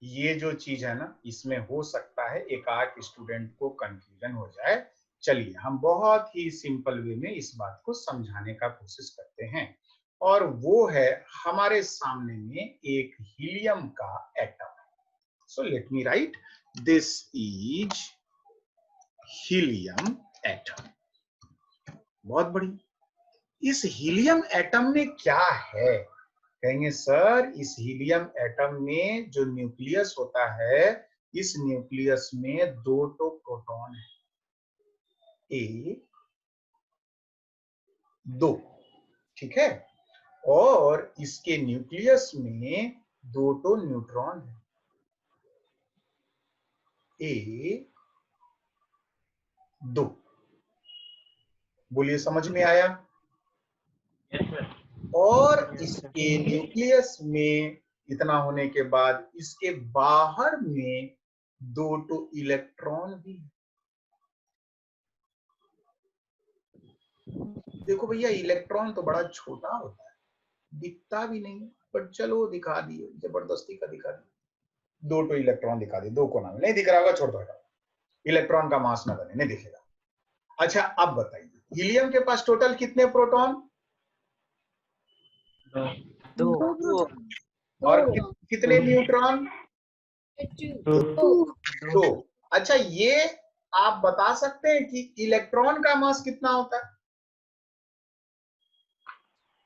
ये जो चीज है ना, इसमें हो सकता है एक आध स्टूडेंट को कंफ्यूजन हो जाए। चलिए हम बहुत ही सिंपल वे में इस बात को समझाने का कोशिश करते हैं, और वो है हमारे सामने में एक हीलियम का एटम है। So let me right, this is helium atom. बहुत बढ़िया। इस हीलियम एटम में क्या है? कहेंगे सर इस हीलियम एटम में जो न्यूक्लियस होता है, इस न्यूक्लियस में 2 प्रोटॉन है, ए 2, ठीक है, और इसके न्यूक्लियस में 2 न्यूट्रॉन है, ए 2। बोलिए समझ में आया? और इसके न्यूक्लियस में इतना होने के बाद इसके बाहर में 2 इलेक्ट्रॉन भी है। देखो भैया, इलेक्ट्रॉन तो बड़ा छोटा होता है, दिखता भी नहीं, पर चलो दिखा दिए, जबरदस्ती का दिखा दिए। 2 इलेक्ट्रॉन दिखा दिए, 2 कोना में। नहीं दिख रहा होगा, छोड़ दो, इलेक्ट्रॉन का मास न बने, नहीं दिखेगा। अच्छा अब बताइए, हीलियम के पास टोटल कितने प्रोटॉन? 2। और कितने न्यूट्रॉन? 2। अच्छा, ये आप बता सकते हैं कि इलेक्ट्रॉन का मास कितना होता है?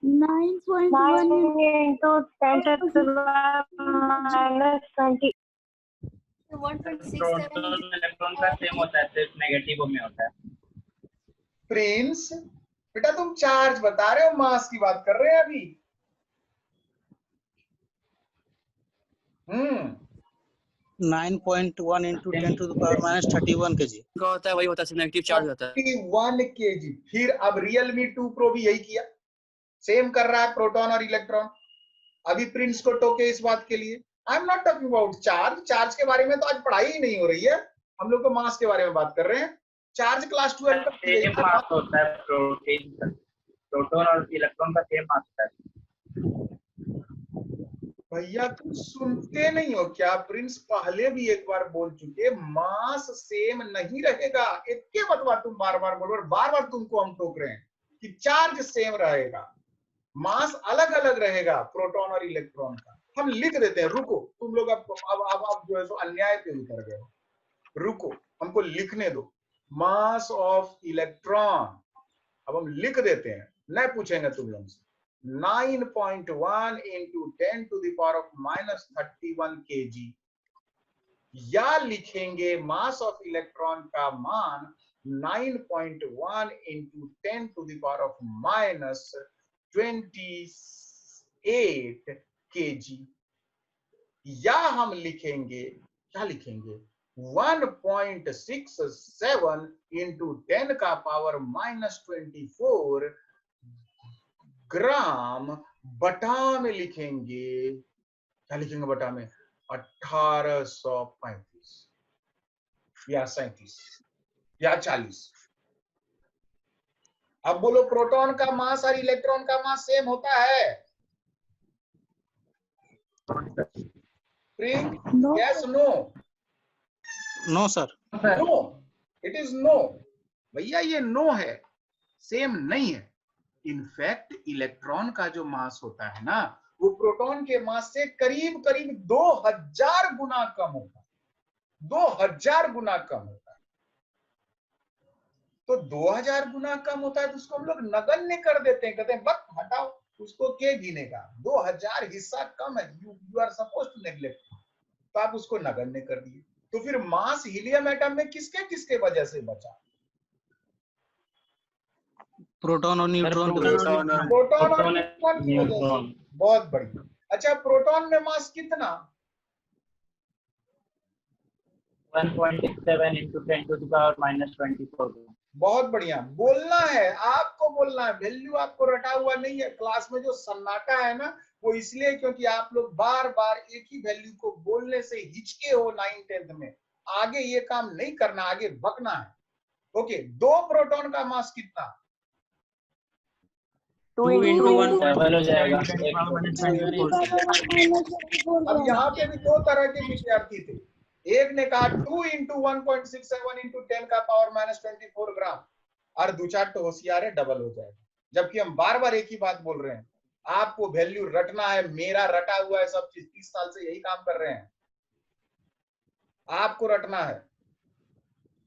9.1 into 10 to the -20. 1.67 इलेक्ट्रॉन का सेम होता है, सिर्फ नेगेटिव में होता है। प्रिंस बेटा, तुम चार्ज बता रहे हो, मास की बात कर रहे हैं अभी। 9.1 into 10 to the power -31 kg का होता है, वही होता है, नेगेटिव चार्ज होता है। 31 kg। फिर अब रियलमी 2 प्रो भी यही किया, सेम कर रहा है, प्रोटॉन और इलेक्ट्रॉन। अभी प्रिंस को टोके इस बात के लिए। I am not talking about charge. Charge के बारे में तो आज पढ़ाई ही नहीं हो रही है, हम लोग को मास के बारे में बात कर रहे हैं। चार्ज क्लास 12 का सेम मास होता है, प्रोटॉन और इलेक्ट्रॉन का सेम मास होता है। भैया तुम सुनते नहीं हो क्या? प्रिंस पहले भी एक बार बोल चुके, मास सेम नहीं रहेगा। एक बतवा तुम बार बार बोलो, और बार बार तुमको हम टोक रहे हैं कि चार्ज सेम रहेगा, मास अलग अलग रहेगा प्रोटॉन और इलेक्ट्रॉन का। हम लिख देते हैं, रुको तुम लोग अब जो है सो अन्याय पे उतर गए हो। रुको, हमको लिखने दो। मास ऑफ इलेक्ट्रॉन, अब हम लिख देते हैं, नहीं पूछेंगे तुम लोग से। 9.1 into 10 to the power of -31 kg, या लिखेंगे मास ऑफ इलेक्ट्रॉन का मान 9.1 into 10 to the power of -28 kg, या हम लिखेंगे, क्या लिखेंगे, 1.67 into 10 का पावर -24 ग्राम बटा में लिखेंगे, क्या लिखेंगे बटा में, 1835 या 37 या 40। अब बोलो प्रोटॉन का मास और इलेक्ट्रॉन का मास सेम होता है? Yes no? No sir. No, it is no भैया, ये नो है, सेम नहीं है। इनफैक्ट इलेक्ट्रॉन का जो मास होता है ना, वो प्रोटॉन के मास से करीब करीब 2000 गुना कम होता है, 2000 गुना कम होता है। तो 2000 गुना कम होता है तो उसको हम लोग नगण्य कर देते हैं, कहते हैं बस हटाओ, उसको क्या गिनेगा, 2000 हिस्सा कम है, you are supposed to neglect, तो आप उसको नगण्य कर दिए। तो फिर मास हीलियम एटम में किसके किसके वजह से बचा? प्रोटॉन और न्यूट्रॉन की वजह से। प्रोटॉन और न्यूट्रॉन की वजह से। बहुत बढ़िया। अच्छा, प्रोटॉन में मास कितना? 1.67 into 10 to the power -24। बहुत बढ़िया, बोलना है आपको, बोलना है, वैल्यू आपको रटा हुआ नहीं है। क्लास में जो सन्नाटा है ना, वो इसलिए क्योंकि आप लोग बार बार एक ही वैल्यू को बोलने से हिचके हो 9th 10th में। आगे ये काम नहीं करना, आगे बकना है। ओके, 2 प्रोटॉन का मास कितना? 2 into 1 डबल हो जाएगा। अब यहाँ पे भी 2 तरह के विद्यार्थी थे। एक ने कहा 2 into 1.67 into 10 का पावर -24 ग्राम, और दो चार तो होशियार है, डबल हो जाएगा। जबकि हम बार बार एक ही बात बोल रहे हैं, आपको वैल्यू रटना है, मेरा रटा हुआ है सब चीज, 30 साल से यही काम कर रहे हैं, आपको रटना है।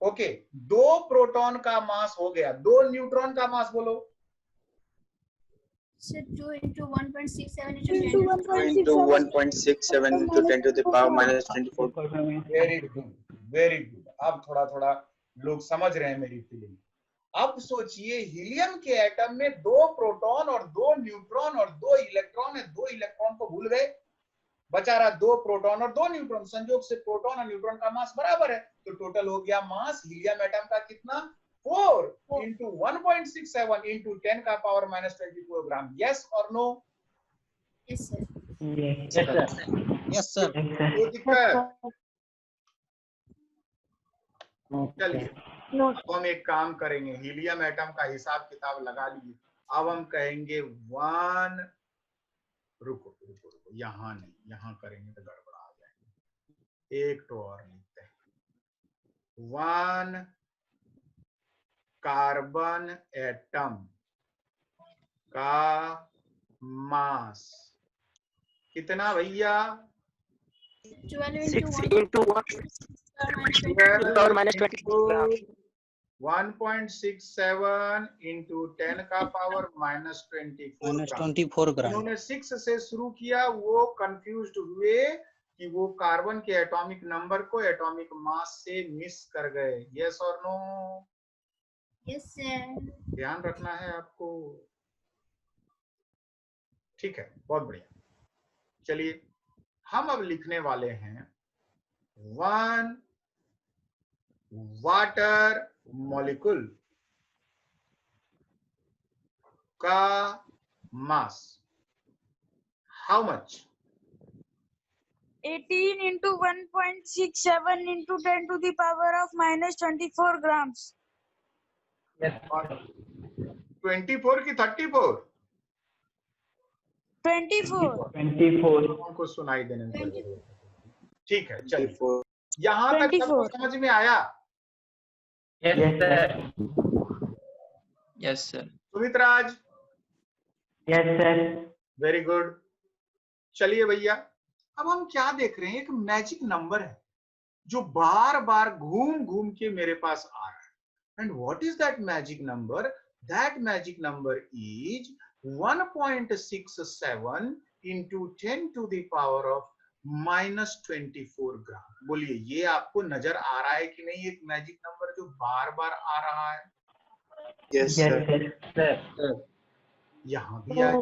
ओके, 2 प्रोटॉन का मास हो गया, 2 न्यूट्रॉन का मास बोलो। 2 into 1.67 into 1.67 into 10 to the power -24। Very good, very good. अब थोड़ा थोड़ा लोग समझ रहे हैं मेरी फीलिंग। अब सोचिए, हीलियम के एटम में 2 प्रोटॉन और 2 न्यूट्रॉन और 2 इलेक्ट्रॉन है। 2 इलेक्ट्रॉन को भूल गए, बचा रहा 2 प्रोटॉन और 2 न्यूट्रॉन। संयोग से प्रोटॉन और न्यूट्रॉन का मास बराबर है, तो टोटल हो गया मास हीलियम एटम का कितना? 4 into 1.67 into 10 का पावर -24 ग्राम। यस और no? Yes sir. Yes sir. कोई दिक्कत? चलिए, अब हम एक काम करेंगे, हीलियम एटम का हिसाब किताब लगा लिए। अब हम कहेंगे 1, रुको रुको रुको, यहाँ नहीं, यहाँ करेंगे तो गड़बड़ा आ जाएंगे। एक तो और लिखते हैं, 1 कार्बन एटम का मास कितना भैया? 12 6 into 1 power -24 1.67 into 10 का पावर -24 ग्राम। उन्होंने 6 से शुरू किया, वो कंफ्यूज्ड हुए कि वो कार्बन के एटॉमिक नंबर को एटॉमिक मास से मिस कर गए। यस और नो? Yes sir. ध्यान रखना है आपको। ठीक है, बहुत बढ़िया। चलिए, हम अब लिखने वाले हैं 1 वाटर मॉलिक्यूल का mass. How much? 18 into 1.67 into 10 to the power of -24 grams. 24 की 34? 24. हमको सुनाई देने में। ठीक है, चलिए, यहाँ तक सबको समझ में आया? Yes sir. Sumit Raj? Yes sir. Very good. चलिए भैया, अब हम क्या देख रहे हैं, एक मैजिक नंबर है। जो बार बार घूम घूम के मेरे पास आ रहा है। And what is that magic number? That magic number is 1.67 into 10 to the power of -24 ग्राम। बोलिए ये आपको नजर आ रहा है कि नहीं, एक मैजिक नंबर जो बार बार आ रहा है? Yes, sir. यहां भी आया,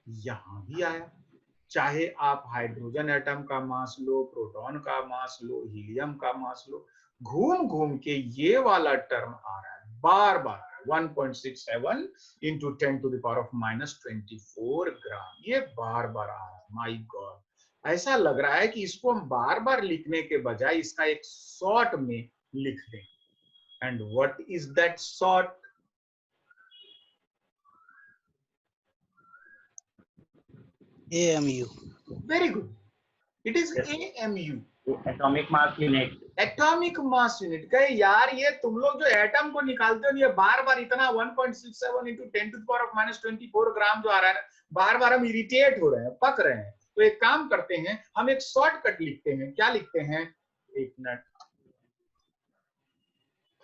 यहां भी आया। चाहे आप हाइड्रोजन एटम का मास लो, प्रोटॉन का मास लो, हीलियम का मास लो, घूम घूम के ये वाला टर्म आ रहा है बार बार। 1.67 into 10 to the power of -24 ग्राम, ये बार बार आ रहा है। माय गॉड, ऐसा लग रहा है कि इसको हम बार बार लिखने के बजाय इसका एक शॉर्ट में लिख दें। And what is that short? AMU. Very good. It is AMU. Atomic mass unit. Atomic mass unit. कहे यार ये तुम लोग जो एटम को निकालते हो, ये बार बार इतना 1.67 into 10 to the power of -24 ग्राम जो आ रहा है ना, बार बार हम इरिटेट हो रहे हैं, पक रहे हैं। तो एक काम करते हैं, हम एक शॉर्टकट लिखते हैं। क्या लिखते हैं? एक मिनट,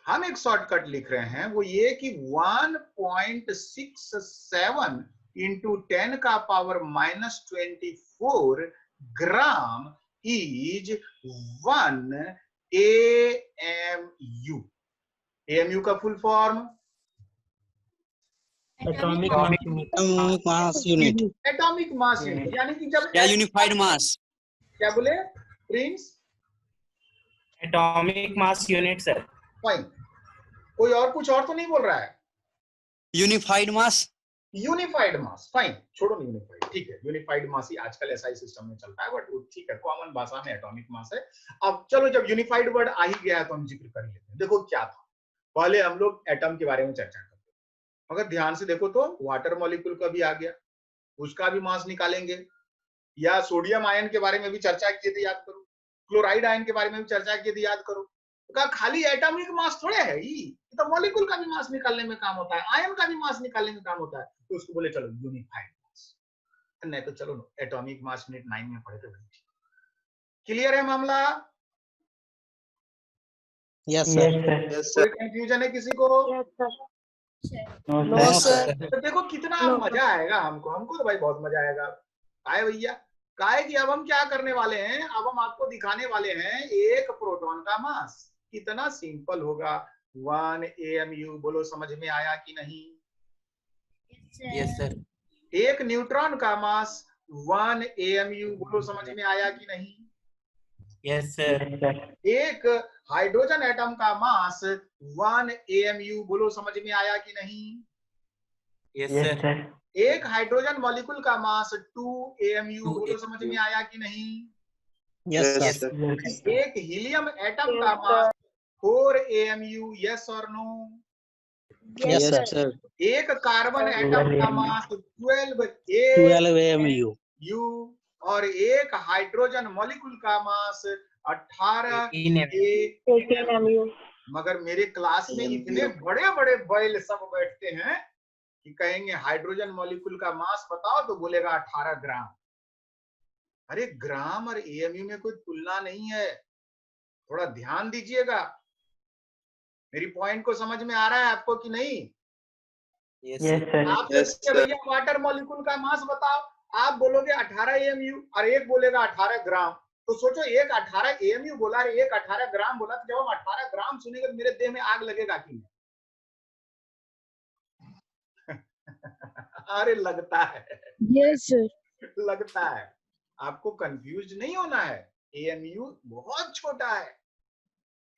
हम एक शॉर्टकट लिख रहे हैं, वो ये कि 1.67 into 10 का power -24 gram is 1 AMU। AMU का full form atomic mass unit. Atomic mass unit, यानी कि जब या यूनिफाइड मास। क्या बोले Prince? Atomic mass unit sir. Fine, कोई और कुछ और तो नहीं बोल रहा है? यूनिफाइड मास। यूनिफाइड मास, फाइन, छोड़ो यूनिफाइड, ठीक है। यूनिफाइड मास ही आजकल एसआई सिस्टम में चलता है, बट वो ठीक है, कॉमन भाषा में एटॉमिक मास है। अब चलो, जब यूनिफाइड वर्ड आ ही गया है तो हम जिक्र कर लेते हैं। देखो क्या था, पहले हम लोग एटम के बारे में चर्चा करते हैं। अगर ध्यान से देखो तो वाटर मॉलिक्यूल का भी आ गया, उसका भी मास निकालेंगे। या सोडियम आयन के बारे में भी चर्चा किए थे, याद करो। क्लोराइड आयन के बारे में भी चर्चा किए थे, याद करो। तो खाली एटॉमिक मास थोड़े है ये तो मॉलिक्यूल का भी मास निकालने में काम होता है, आयन का भी मास निकालने में काम होता है। तो उसको बोले चलो यूनिफाइड मास, नहीं तो चलो एटॉमिक मास यूनिट 9 में पढ़े थे। क्लियर है मामला? Yes sir. कोई कंफ्यूजन है किसी को? No sir. तो देखो कितना मजा आएगा हमको तो भाई बहुत मजा आएगा। आए भैया, काहे कि अब हम क्या करने वाले हैं, अब हम आपको दिखाने वाले हैं एक प्रोटॉन का मास। कितना सिंपल होगा, 1 AMU। बोलो समझ में आया कि नहीं? Yes sir. एक न्यूट्रॉन का मास 1 AMU। बोलो समझ में आया कि नहीं? Yes sir. एक हाइड्रोजन एटम का मास 1 AMU। बोलो समझ में आया कि नहीं? Yes sir. एक हाइड्रोजन मॉलिक्यूल का मास 2 AMU। बोलो समझ में आया कि नहीं? Yes sir. एक हीलियम एटम का मास 4 AMU। यस और नो? Yes sir. एक कार्बन एटम का मास 12 AMU। और एक हाइड्रोजन मॉलिक्यूल का मास 18 AMU। मगर मेरे क्लास में इतने बड़े बड़े बैल सब बैठते हैं कि कहेंगे हाइड्रोजन मॉलिक्यूल का मास बताओ तो बोलेगा 18 ग्राम। अरे ग्राम और AMU में कोई तुलना नहीं है, थोड़ा ध्यान दीजिएगा। मेरी पॉइंट को समझ में आ रहा है आपको कि नहीं? आप भैया वाटर मॉलिक्यूल का मास बताओ, आप बोलोगे 18 AMU और एक बोलेगा 18 ग्राम। तो सोचो, एक 18 AMU बोला और एक 18 ग्राम बोला, तो जब हम 18 ग्राम सुनेंगे तो मेरे देह में आग लगेगा कि नहीं? अरे लगता है। Yes sir. लगता है। आपको कंफ्यूज नहीं होना है, AMU बहुत छोटा है।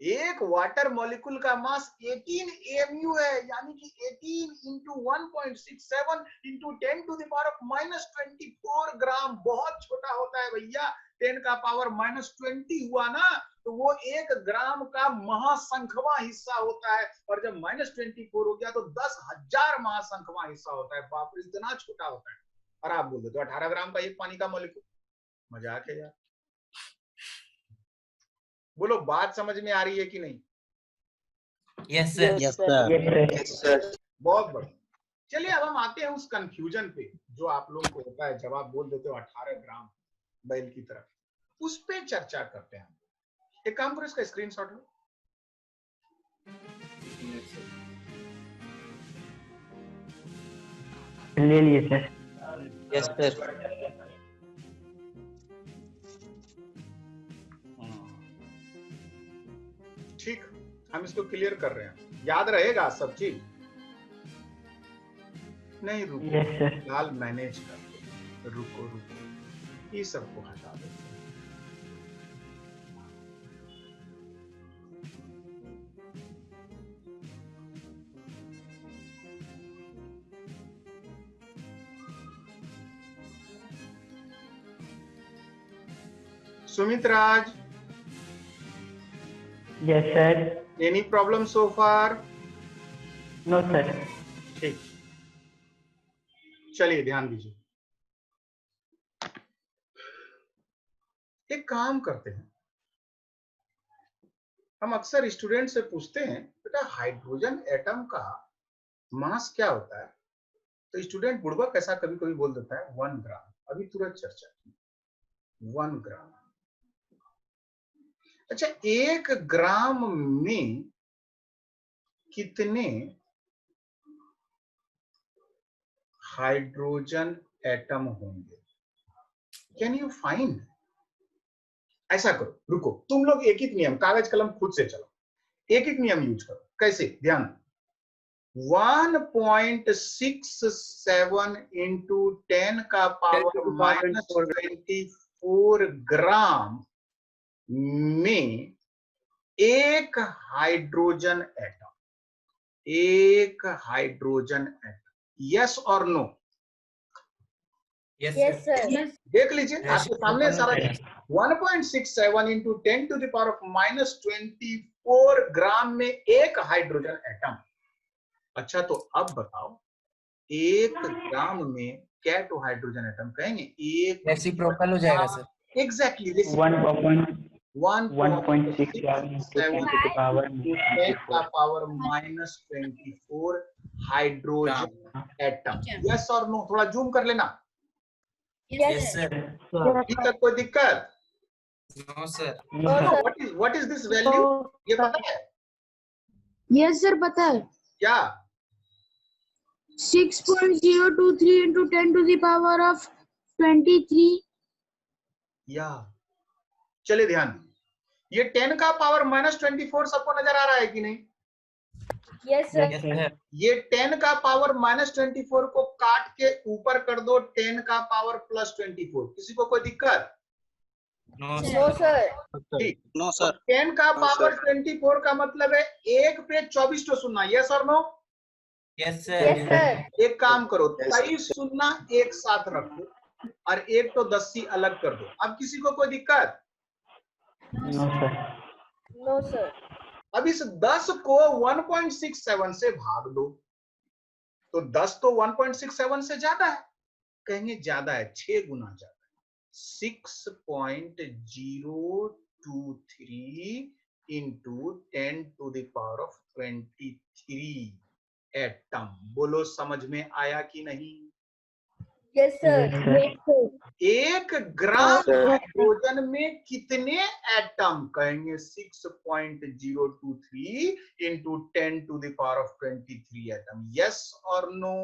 एक वाटर मॉलिक्यूल का मास 18 AMU है, यानी कि 18 into 1.67 into 10 to the power of -24 ग्राम। बहुत छोटा होता है भैया। 10 का पावर -20 हुआ ना, तो वो 1 ग्राम का महासंख्यवा हिस्सा होता है। और जब -24 हो गया तो 10,000 महासंख्यवा हिस्सा होता है। बाप रे, इतना छोटा होता है। और आप बोल दो तो 18 ग्राम का एक पानी का मॉलिक्यूल, मजाक है यार। बोलो बात समझ में आ रही है कि नहीं? Yes sir. Yes sir. बहुत बढ़िया। चलिए अब हम आते हैं उस कंफ्यूजन पे जो आप लोगों को होता है जब आप बोल देते हो 18 ग्राम बैल की तरफ। उस पे चर्चा करते हैं। एक काम करो, इसका स्क्रीनशॉट लो। ले लिए सर। Yes, sir. ठीक, हम इसको क्लियर कर रहे हैं, याद रहेगा सब चीज? नहीं रुको, यस सर। फिलहाल मैनेज कर दो, रुको रुको, ये सबको हटा दो। Sumit Raj, yes sir. any problem so far? No sir. ठीक, चलिए ध्यान दीजिए। एक काम करते हैं, हम अक्सर स्टूडेंट से पूछते हैं बेटा हाइड्रोजन एटम का मास क्या होता है, तो स्टूडेंट बुड़बक ऐसा कभी कभी बोल देता है 1 ग्राम। अभी तुरंत चर्चा की, 1 ग्राम। अच्छा, 1 ग्राम में कितने हाइड्रोजन एटम होंगे? Can you find? ऐसा करो, रुको, तुम लोग एक एक नियम, कागज कलम खुद से चलो, एक एक नियम यूज करो। कैसे? ध्यान, 1.67 इंटू 10 का पावर -24 ग्राम में एक हाइड्रोजन एटम, एक हाइड्रोजन एटम, यस और नो? Yes, sir. देख लीजिए आपके सामने सारा 1.67 into 10 to the power of -24 gram में एक हाइड्रोजन एटम। अच्छा, तो अब बताओ 1 ग्राम में क्या तो हाइड्रोजन एटम कहेंगे? एक रेसिप्रोकल हो जाएगा sir. Exactly, 1.67 to the power का पावर -24 हाइड्रोजन एटम, यस और नो? थोड़ा जूम कर लेना। Yes, sir. अभी तक कोई दिक्कत? No, sir. What is this value? ये पता है यस सर, पता है। क्या? 6.023 into 10 to the power of 23। या चलिए ध्यान दीजिए, ये 10 का पावर -24 सबको नजर आ रहा है कि नहीं? yes, sir. Yes, sir. ये 10 का पावर -24 को काट के ऊपर कर दो 10 का पावर +24। किसी को कोई दिक्कत? No, No, sir. ठीक, No, sir. 10 का पावर 24 का मतलब है 1 पे 24 तो सुनना, यस और no? Yes, sir. Yes, sir. एक काम करो, 23 सुनना एक साथ रखो और 1 तो 10 अलग कर दो। अब किसी को कोई दिक्कत? No sir. No, sir. अब इस 10 को 1.67 से भाग दो, तो 10 तो 1.67 से ज्यादा है, कहेंगे ज्यादा है, 6 गुना ज्यादा है, 6.023 into 10 to the power of 23 atom. बोलो समझ में आया कि नहीं? Yes, sir. Yes, sir. 1 gram hydrogen में कितने एटम? कहेंगे 6.023 into 10 to the power of 23 atom, yes और no?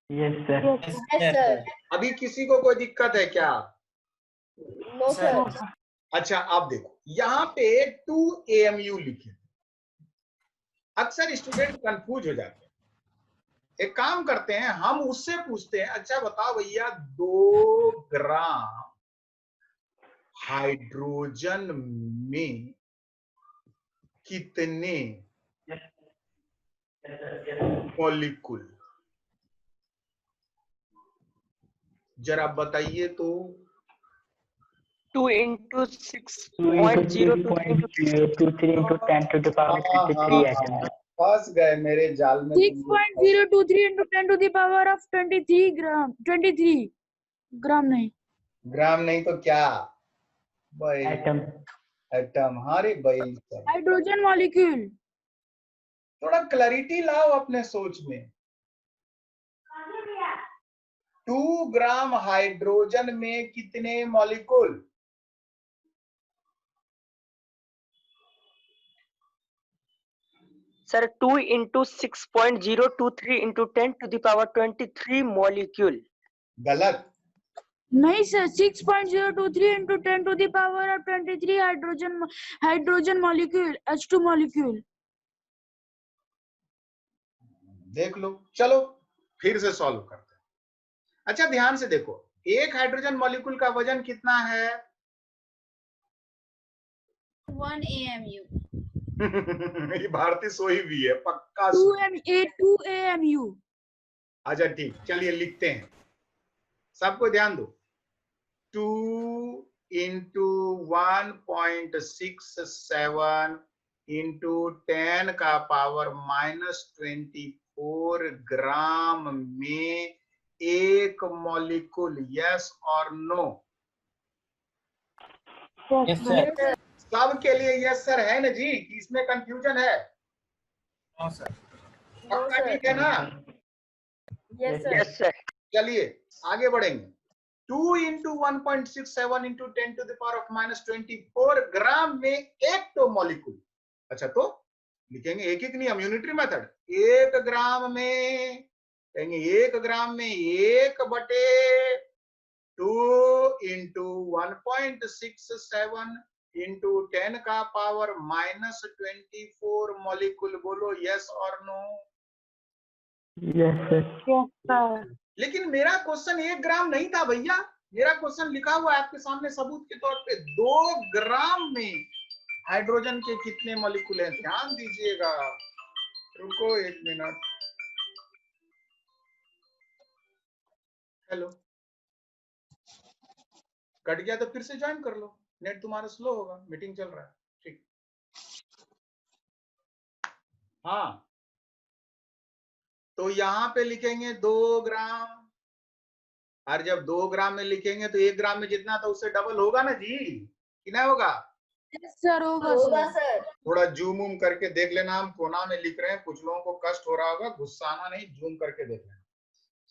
Yes, sir. Yes, sir. अभी किसी को कोई दिक्कत है क्या? No, sir. अच्छा, आप देखो यहाँ पे 2 AMU लिखे, अक्सर स्टूडेंट कंफ्यूज हो जाते हैं। एक काम करते हैं, हम उससे पूछते हैं, अच्छा बताओ भैया 2 ग्राम हाइड्रोजन में कितने मॉलिक्यूल? जरा बताइए तो। 2 into 6.023 into 10 to the power 23 atoms. फंस गए मेरे जाल में। 6.023 into 10 to the power of 23 ग्राम। 23 ग्राम नहीं, ग्राम नहीं तो क्या? भाई Atom. एटम। हाँ रे भाई, हाइड्रोजन मॉलिक्यूल। थोड़ा क्लैरिटी लाओ अपने सोच में। 2 ग्राम हाइड्रोजन में कितने molecule? Sir, 2 into 6.023 into 10 to the power 23 molecule. गलत। नहीं sir, 6.023 into 10 to the power of 23 hydrogen molecule, H2 molecule. देख लो, चलो फिर से सॉल्व करते हैं। अच्छा ध्यान से देखो, एक हाइड्रोजन मॉलिक्यूल का वजन कितना है? 1 AMU. ये भारती सोई भी है, पक्का 2 AMU. अच्छा ठीक, चलिए लिखते हैं, सबको ध्यान दो। 2 into 1.67 into 10 का पावर -24 ग्राम में एक मॉलिक्यूल, यस और नो? Yes, sir. सबके लिए यस सर है ना जी, कि इसमें कंफ्यूजन है? No, sir. पक्का ठीक है ना? Yes, sir. Yes, sir. चलिए आगे बढ़ेंगे। 2 into 1.67 into 10 to the power of -24 gram में एक तो मॉलिक्यूल। अच्छा तो लिखेंगे एक एक नियम, यूनिटरी मेथड। 1 ग्राम में कहेंगे 1 ग्राम में 1/2 into 1.67 into 10 का पावर -24 मॉलिक्यूल। बोलो यस और no? Yes, sir. Yes, sir. लेकिन मेरा क्वेश्चन 1 ग्राम नहीं था भैया, मेरा क्वेश्चन लिखा हुआ है आपके सामने सबूत के तौर पे। 2 ग्राम में हाइड्रोजन के कितने मॉलिक्यूल हैं? ध्यान दीजिएगा, रुको 1 मिनट। हेलो, कट गया तो फिर से ज्वाइन कर लो, नेट तुम्हारा स्लो होगा, मीटिंग चल रहा है। ठीक, हाँ तो यहाँ पे लिखेंगे 2 ग्राम, और जब 2 ग्राम में लिखेंगे तो 1 ग्राम में जितना था उससे डबल होगा ना जी, कि नहीं होगा? सर होगा सर। थोड़ा जूम उम करके देख लेना, हम कोना में लिख रहे हैं, कुछ लोगों को कष्ट हो रहा होगा, गुस्साना नहीं, जूम करके देख लेना।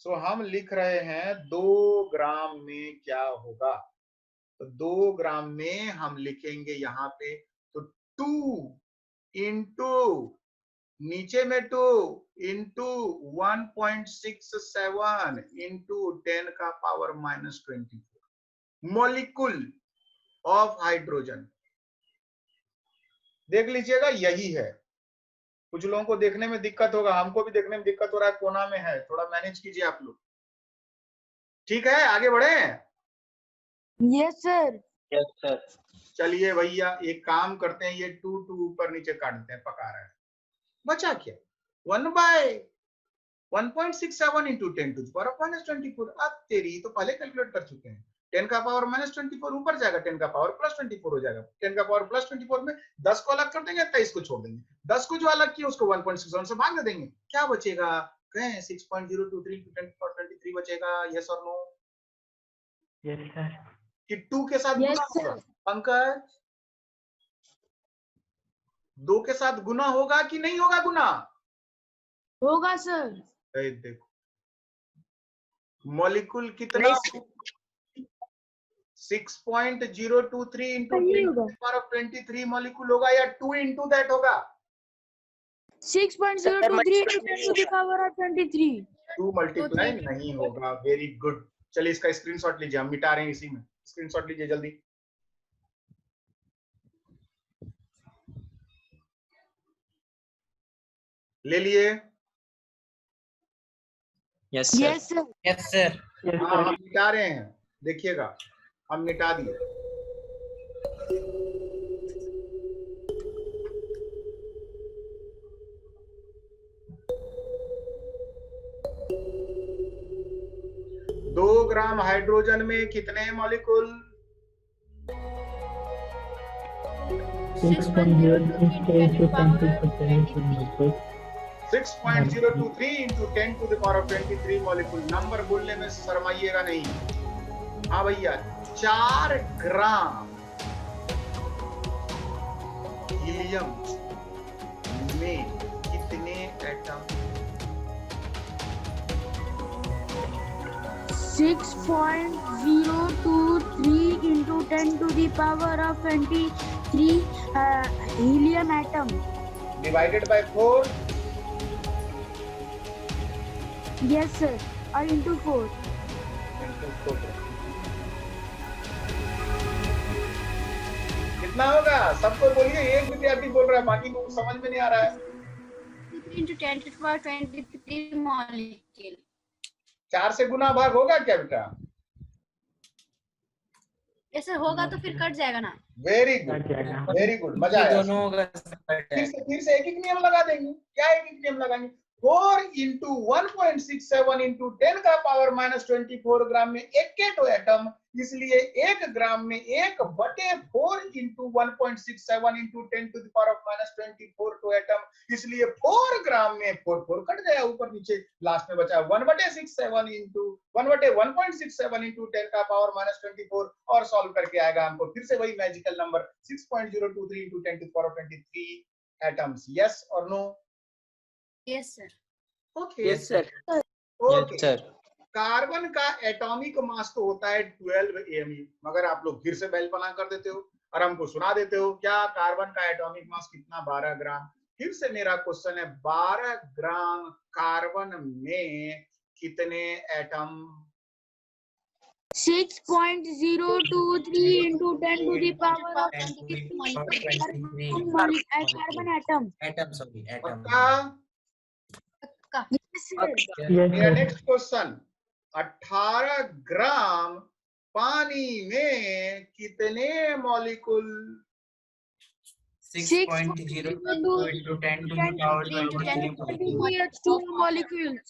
सो हम लिख रहे हैं 2 ग्राम में क्या होगा, तो 2 ग्राम में हम लिखेंगे यहाँ पे तो 2 इंटू नीचे में 2 इंटू 1.67 इंटू 10 का पावर -24 मॉलिक्यूल ऑफ हाइड्रोजन। देख लीजिएगा यही है। कुछ लोगों को देखने में दिक्कत होगा, हमको भी देखने में दिक्कत हो रहा है, कोना में है, थोड़ा मैनेज कीजिए आप लोग। ठीक है, आगे बढ़े? Yes sir. Yes, sir. चलिए भैया एक काम करते हैं, ये 2 ऊपर नीचे काट देते हैं, पका रहा है। बचा क्या? 1/1.67 into 10 to the power of -24। अब तेरी तो पहले कैलकुलेट कर चुके हैं। 10 का पावर -24 ऊपर जाएगा, 10 का पावर +24 हो जाएगा। 10 का पावर +24 में 10 को अलग कर देंगे, 23 को छोड़ देंगे। 10 को जो अलग किया उसको 1.67 से भाग देंगे, क्या बचेगा? कहें 6.023 into 10 to the power 23 बचेगा, यस और नो? Yes, sir. कि 2 के साथ Yes, गुना sir. होगा? पंकज 2 के साथ गुना होगा कि नहीं होगा गुना? होगा सर। देखो मॉलिक्यूल कितना? 6.023 into 10 to the power of 23 molecule होगा या 2 into that होगा? 6.023 into 10 to the power of 23। 2 multiply नहीं होगा। वेरी गुड, चलिए इसका स्क्रीनशॉट लीजिए, हम मिटा रहे हैं इसी में। स्क्रीनशॉट लीजिए जल्दी। ले लिए? Yes, sir. Yes sir. Yes, sir. Yes, हाँ sir. हम मिटा रहे हैं, देखिएगा हम मिटा दिए। दो ग्राम हाइड्रोजन में कितने molecule? 6.023 into 10 to the power of 23. 6.023 into 10 to the power of 23 molecule. Number बोलने में शर्माइएगा नहीं। हाँ भैया, 4 ग्राम हीलियम में कितने atom? 6.023 into 10 to the power of 23 helium atom। divided by 4. Yes, sir. Or into 4. into 4. कितना होगा? सबको बोलिए, एक विद्यार्थी बोल रहा है, बाकी को समझ में नहीं आ रहा है। into 10 to the power 23 molecule. 4 से गुना भाग होगा क्या बेटा? ऐसे होगा तो फिर कट जाएगा ना। वेरी गुड, वेरी गुड, मजा आया। दोनों होगा। फिर से एक एक नियम लगा देंगे। क्या एक एक नियम लगाएंगे? 4 into 1.67 into 10 का पावर -24 ग्राम में एक केटो एटम, इसलिए 1 ग्राम में 1/4 into 1.67 into 10 to the power of -24 टो एटम, इसलिए 4 ग्राम में 4 कट गया ऊपर नीचे, लास्ट में बचा 1/67 into 1/1.67 into 10 का पावर -24 और सॉल्व करके आएगा हमको फिर से वही magical number 6.023 into 10 to the power of 23 atoms. Yes और no? Yes, sir. Okay. Yes, sir. Okay. Carbon का एटॉमिक मास तो होता है 12 AMU, मगर आप लोग फिर से बैलपना कर देते हो और हमको सुना देते हो क्या कार्बन का एटॉमिक मास कितना? 12 ग्राम। फिर से मेरा क्वेश्चन है, 12 ग्राम कार्बन में कितने atom? 6.023 into 10 to the power of 23 carbon atom. मेरा नेक्स्ट क्वेश्चन, 18 ग्राम पानी में कितने molecule? 6.02 into 10 to the power 23 molecules.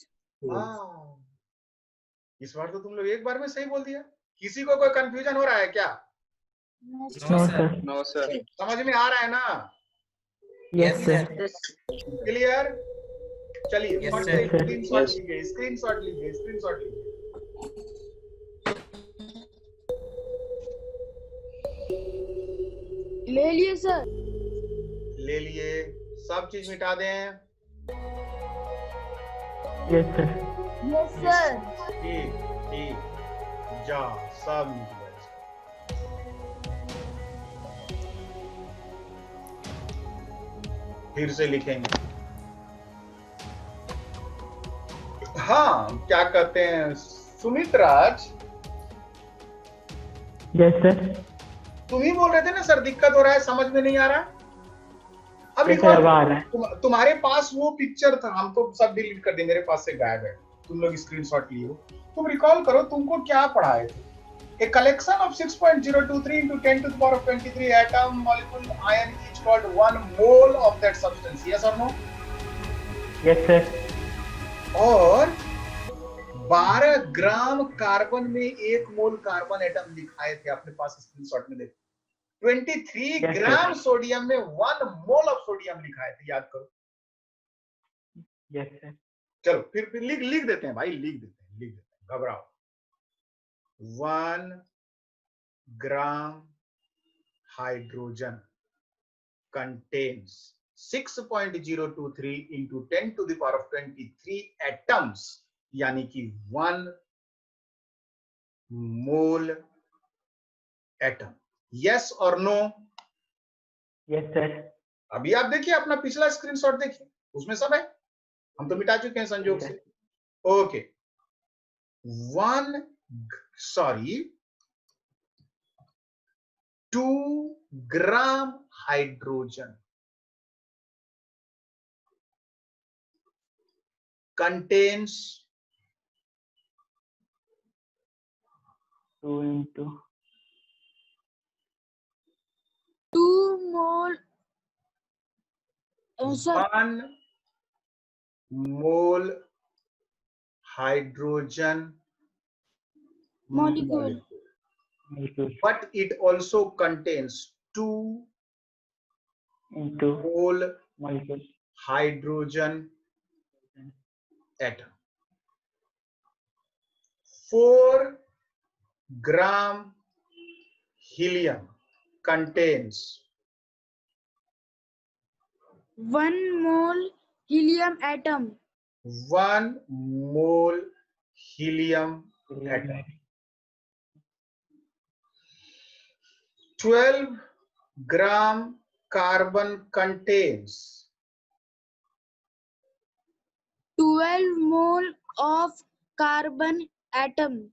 इस बार तो तुम लोग एक बार में सही बोल दिया। किसी को कोई कंफ्यूजन हो रहा है क्या? No sir. No sir. समझ में आ रहा है ना? Yes sir. क्लियर? चलिए स्क्रीनशॉट लीजिए, स्क्रीनशॉट लीजिए, स्क्रीनशॉट लीजिए। ले लिए सर? ले लिए। सब चीज मिटा दें। Yes sir. Yes sir. ठीक ठीक, जा सब मिट गया। फिर से लिखेंगे। हाँ, क्या कहते हैं सुमित राज? Yes sir. तुम ही बोल रहे थे ना सर दिक्कत हो रहा है, समझ में नहीं आ रहा। अब तुम्हारे पास वो पिक्चर था, हम तो सब डिलीट कर दें, मेरे पास से गायब है। तुम लोग स्क्रीनशॉट लिए हो, तुम रिकॉल करो तुमको क्या पढ़ाए थे। A collection of 6.023 into 10 to the power of 23 atom molecule ion each called 1 mole of that substance. Yes or no? Yes sir. और 12 ग्राम कार्बन में 1 मोल कार्बन एटम दिखाए थे अपने पास, स्क्रीनशॉट में देखो। 23 ग्राम सोडियम में 1 मोल ऑफ सोडियम लिखाए थे, याद करो। Yes sir. चलो फिर लिख देते हैं भाई, लिख देते हैं, घबराओ। 1 gram hydrogen contains 6.023 into 10 to the power of 23 atoms, यानी कि 1 mole atom. Yes or no? Yes sir. अभी आप देखिए अपना पिछला स्क्रीनशॉट देखिए, उसमें सब है, हम तो मिटा चुके हैं संयोग से। Okay, 2 gram hydrogen contains 2 into 2 mole 1 mole hydrogen molecule. But it also contains 2 into mole molecule hydrogen atom. 4 gram helium contains 1 mole helium atom. 1 mole helium atom. 12 gram carbon contains 12 mole of carbon atom.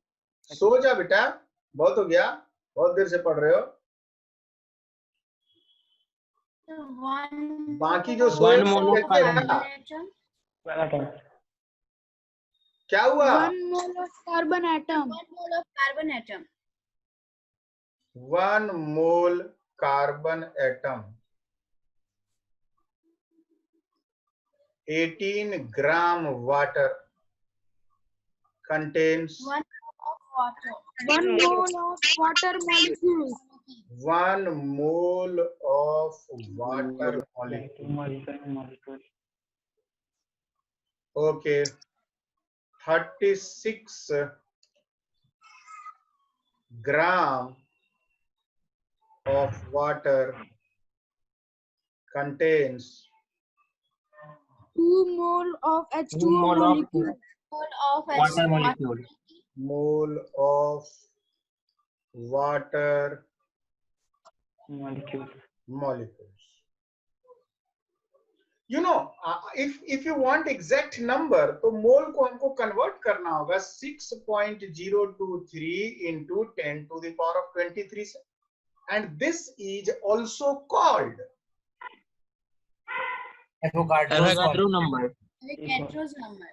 सो जा बेटा, बहुत हो गया, बहुत देर से पढ़ रहे हो। बाकी जो सोए mole of carbon atom. क्या हुआ? 1 mole of carbon atom. 1 mole of carbon atom. 1 mole carbon atom 18 gram water contains 1 mole of water. 1 mole of water molecule. 1 mole of water molecule. Okay, 36 gram of water contains 2 mole of H2O 2 mole of molecule. Mole of water molecule. mole of water molecules. You know, if you want exact number, तो मोल को हमको कन्वर्ट करना होगा 6.023 into 10 to the power of 23 से, and this is also called Avogadro number. Avogadro's number.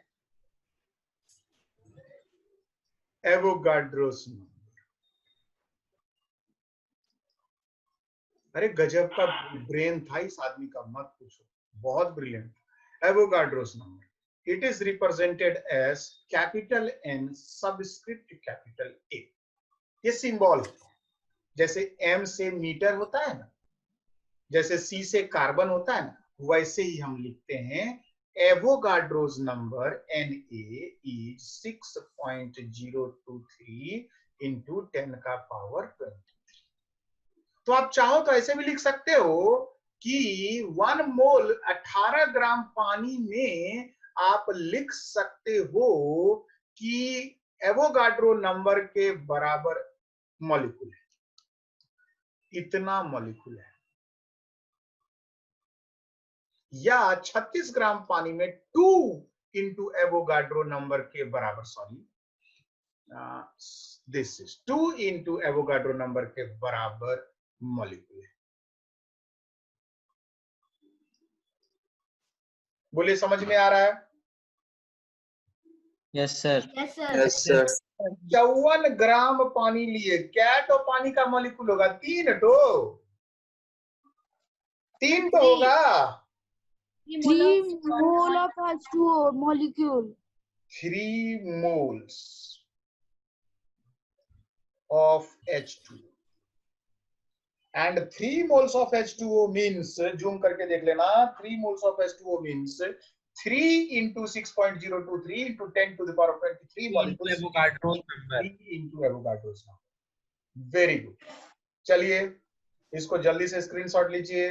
Avogadro's number. अरे गजब का ब्रेन था इस आदमी का, मत पूछो, बहुत brilliant. Avogadro's number. It is represented as capital N subscript capital A. ये सिंबल है, जैसे M से मीटर होता है ना, जैसे C से कार्बन होता है ना, वैसे ही हम लिखते हैं Avogadro's number Na is 6.023 into 10 का पावर 23। तो आप चाहो तो ऐसे भी लिख सकते हो कि 1 मोल 18 ग्राम पानी में आप लिख सकते हो कि एवोगाड्रो नंबर के बराबर मॉलिक्यूल है, इतना मॉलिक्यूल है। या 36 ग्राम पानी में 2 इंटू एवोगाड्रो नंबर के बराबर, sorry this is 2 into Avogadro number के बराबर मॉलिक्यूल है। बोलिए, समझ में आ रहा है? Yes sir. Yes sir. Yes, sir. 54 ग्राम पानी लिए, क्या तो पानी का मॉलिक्यूल होगा? 3 तो होगा। 3 mole of H2O molecule. 3 moles of H2 and 3 moles of H2O means, zoom करके देख लेना, 3 moles of H2O means 3 into 6.023 into 10 to the power of 23 molecules. 3 into Avogadro's number. Very good. चलिए इसको जल्दी से स्क्रीनशॉट लीजिए।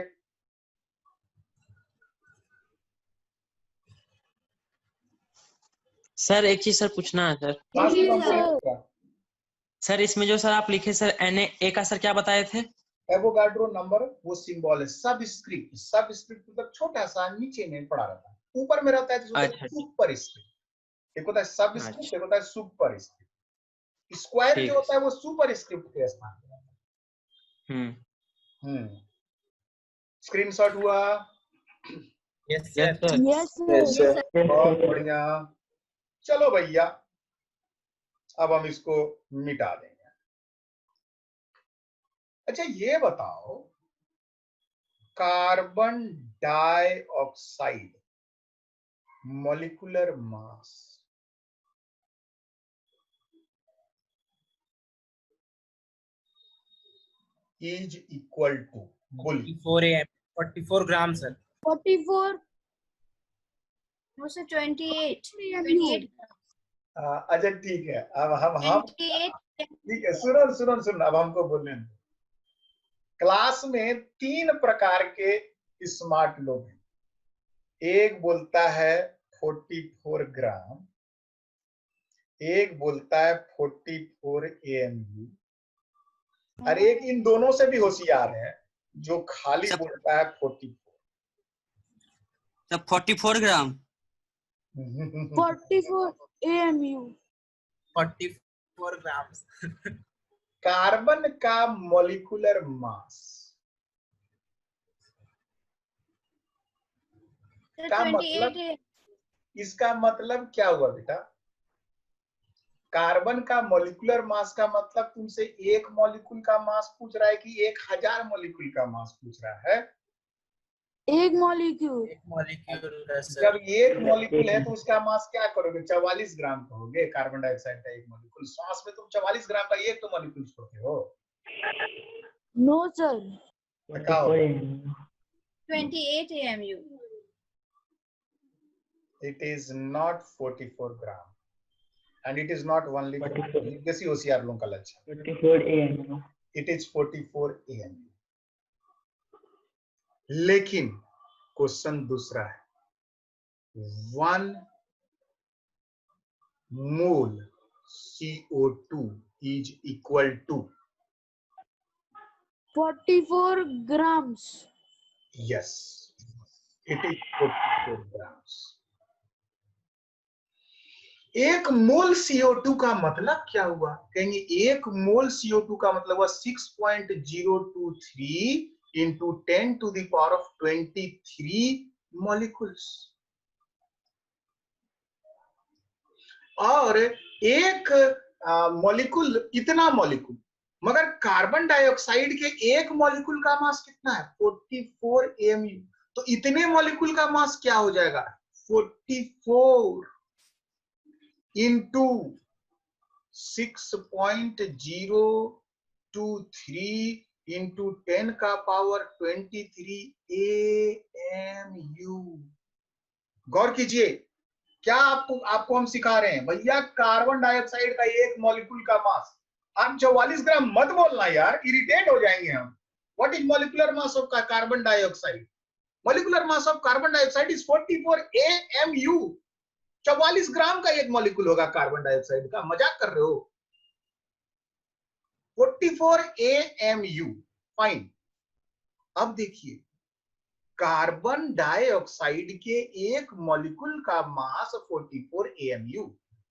सर एक चीज सर पूछना है सर। सर इसमें जो सर आप लिखे सर Na का सर क्या बताए थे? एवोगाड्रो नंबर वो सिंबल है, सबस्क्रिप्ट। सबस्क्रिप्ट मतलब छोटा सा नीचे में पड़ा रहता है, ऊपर में रहता है तो सुपर स्क्रिप्ट। एक होता है सबस्क्रिप्ट, एक होता है सुपर स्क्रिप्ट। स्क्वायर जो होता है वो सुपर स्क्रिप्ट के स्थान पे रहता है। स्क्रीनशॉट हुआ? Yes sir. बहुत बढ़िया। चलो भैया अब हम इसको मिटा देंगे। अच्छा ये बताओ, carbon dioxide molecular mass is equal to, बोलिए। 44 ग्राम सर। 44 No sir, 28. अच्छा ठीक है, अब हम 28. ठीक है, सुनो अब हमको बोलने दो। क्लास में 3 प्रकार के स्मार्ट लोग हैं। एक बोलता है 44 ग्राम, एक बोलता है 44 AMU, और एक इन दोनों से भी होशियार है जो खाली बोलता है 44। तब 44 ग्राम। 44 AMU. 44 grams. कार्बन का मॉलिक्यूलर मास का मतलब, इसका मतलब क्या हुआ बेटा? कार्बन का मॉलिक्यूलर मास का मतलब तुमसे एक मॉलिक्यूल का मास पूछ रहा है कि 1000 मॉलिक्यूल का मास पूछ रहा है? एक मॉलिक्यूल। एक मॉलिक्यूल है सर। जब एक मॉलिक्यूल है तो उसका मास क्या करोगे? 44 ग्राम कहोगे। कार्बन डाइऑक्साइड का एक मॉलिक्यूल, श्वास में तुम 44 ग्राम का एक तो मॉलिक्यूल छोड़ते हो। No sir. बताओ। 28 AMU. It is not 44 gram and it is not only 44. देसी होशियार लोगों का लक्षण। 44 AMU. It is 44 AMU. लेकिन क्वेश्चन दूसरा है, 1 mole CO2 is equal to 44 grams. yes, it is 44 grams. एक मोल CO2 का मतलब क्या हुआ? कहेंगे एक मोल CO2 का मतलब हुआ 6.023 into 10 to the power of 23 molecules. और एक मॉलिक्यूल, इतना मॉलिक्यूल, मगर कार्बन डाइऑक्साइड के एक मॉलिक्यूल का मास कितना है? 44 AMU। तो इतने मॉलिक्यूल का मास क्या हो जाएगा? 44 into 6.023 into 10 का पावर 23 AMU। गौर कीजिए, क्या आपको हम सिखा रहे हैं? भैया कार्बन डाइऑक्साइड का एक मॉलिक्यूल का मास, आप 44 ग्राम मत बोलना यार, इरिटेट हो जाएंगे हम। What is molecular mass of carbon dioxide? Molecular mass of carbon dioxide is 44 AMU। 44 ग्राम का एक मॉलिक्यूल होगा कार्बन डाइऑक्साइड का, मजाक कर रहे हो? 44 AMU, फाइन। अब देखिए, कार्बन डाइऑक्साइड के एक मॉलिक्यूल का मास 44 AMU।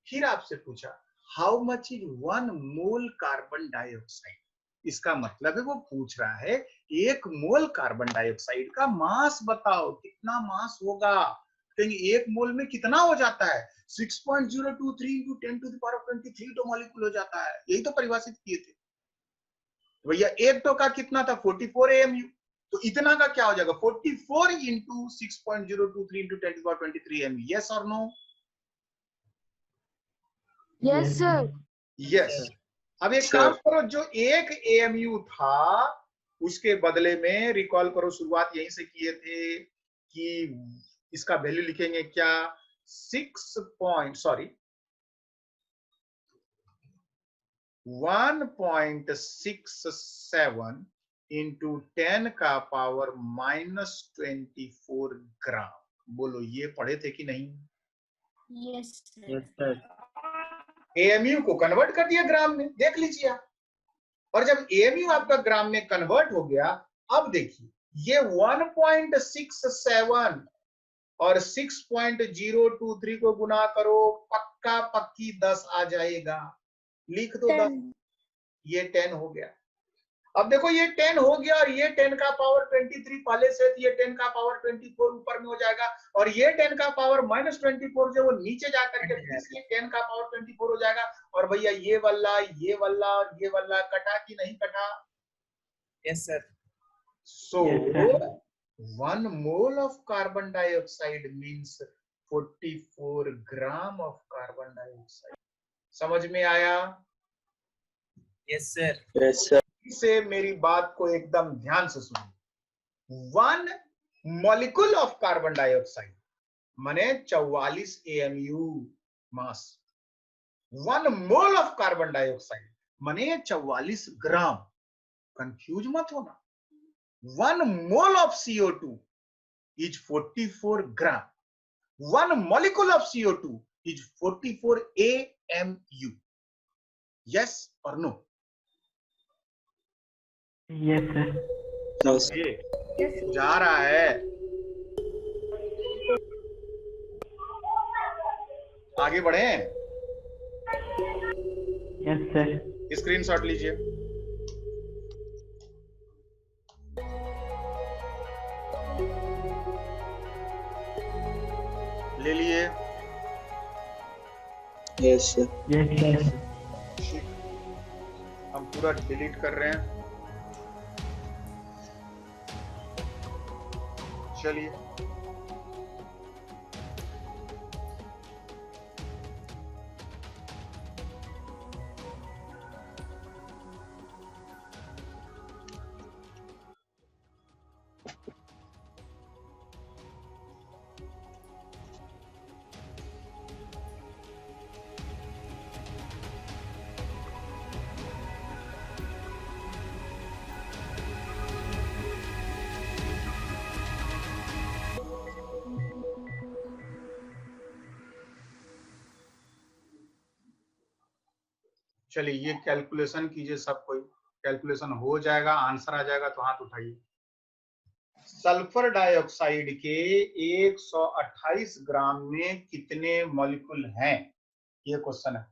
फिर आपसे पूछा how much is 1 mole carbon dioxide? इसका मतलब है वो पूछ रहा है एक मोल कार्बन डाइऑक्साइड का मास बताओ, कितना मास होगा? एक मोल में कितना हो जाता है? 6.023 into 10 to the power of 23 तो मॉलिक्यूल हो जाता है। यही तो परिभाषित किए थे भैया। एक तो का कितना था? 44 AMU। तो इतना का क्या हो जाएगा? 44 into 6.023 into 10 to the power 23 AMU। Yes और नो? Yes sir. यस। अब एक काम करो, जो एक AMU था उसके बदले में रिकॉल करो, शुरुआत यहीं से किए थे कि इसका वैल्यू लिखेंगे क्या? 1.67 into 10 का पावर -24 ग्राम। बोलो ये पढ़े थे कि नहीं? Yes, Yes sir. AMU को कन्वर्ट कर दिया ग्राम में, देख लीजिए आप। और जब AMU आपका ग्राम में कन्वर्ट हो गया, अब देखिए ये 1.67 और 6.023 को गुना करो, पक्का पक्की 10 आ जाएगा। लिख दो 10, ये 10 हो गया। अब देखो ये 10 हो गया और ये 10 का पावर 23 पहले से, ये 10 का पावर 24 ऊपर में हो जाएगा और ये 10 का पावर -24 जो वो नीचे जाकर के ये 10 का पावर 24 हो जाएगा। और भैया ये वाला कटा कि नहीं कटा? Yes sir. So 1 mole of carbon dioxide means 44 gram of carbon dioxide। समझ में आया? Yes sir. Yes sir. से मेरी बात को एकदम ध्यान से सुनिए। 1 molecule of carbon dioxide माने 44 AMU mass. 1 mole of carbon dioxide माने 44 ग्राम। कंफ्यूज मत होना। 1 mole of CO2 is 44 gram. 1 molecule of CO2 is 44 AMU. Yes or no? Yes sir. No sir. ये जा रहा है। आगे बढ़े? Yes, sir. स्क्रीनशॉट लीजिए। ले लिए? Yes, sir. Yes, sir. ठीक, हम पूरा डिलीट कर रहे हैं। चलिए, चलिए ये कैलकुलेशन कीजिए सब कोई। कैलकुलेशन हो जाएगा, आंसर आ जाएगा तो हाथ उठाइए। सल्फर डाइऑक्साइड के 128 ग्राम में कितने मॉलिक्यूल हैं? ये क्वेश्चन है।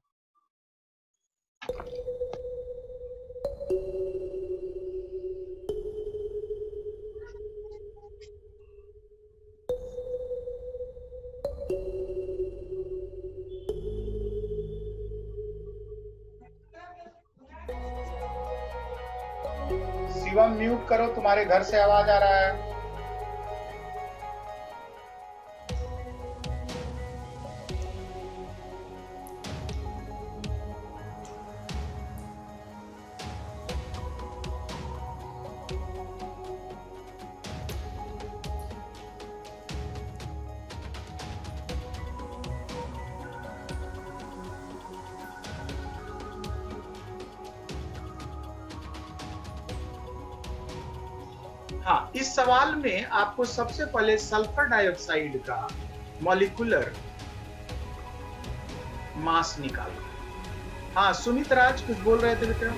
शिवम म्यूट करो, तुम्हारे घर से आवाज आ रहा है। हाँ, इस सवाल में आपको सबसे पहले सल्फर डाइऑक्साइड का मॉलिक्यूलर मास निकालो। हाँ, सुमित राज कुछ बोल रहे थे बेटा?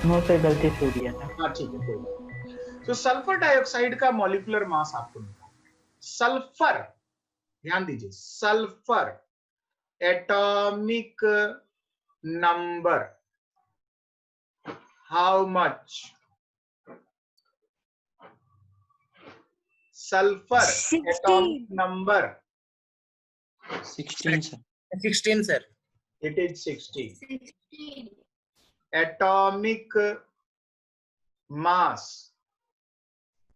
नो सर, गलती से हो गया था। हाँ ठीक है, कोई बात। तो सल्फर डाइऑक्साइड का मॉलिक्यूलर मास आपको निकालना है। सल्फर, ध्यान दीजिए, sulphur atomic number, how much? Sulphur atomic number 16 sir. 16, sir. it is 16. Atomic mass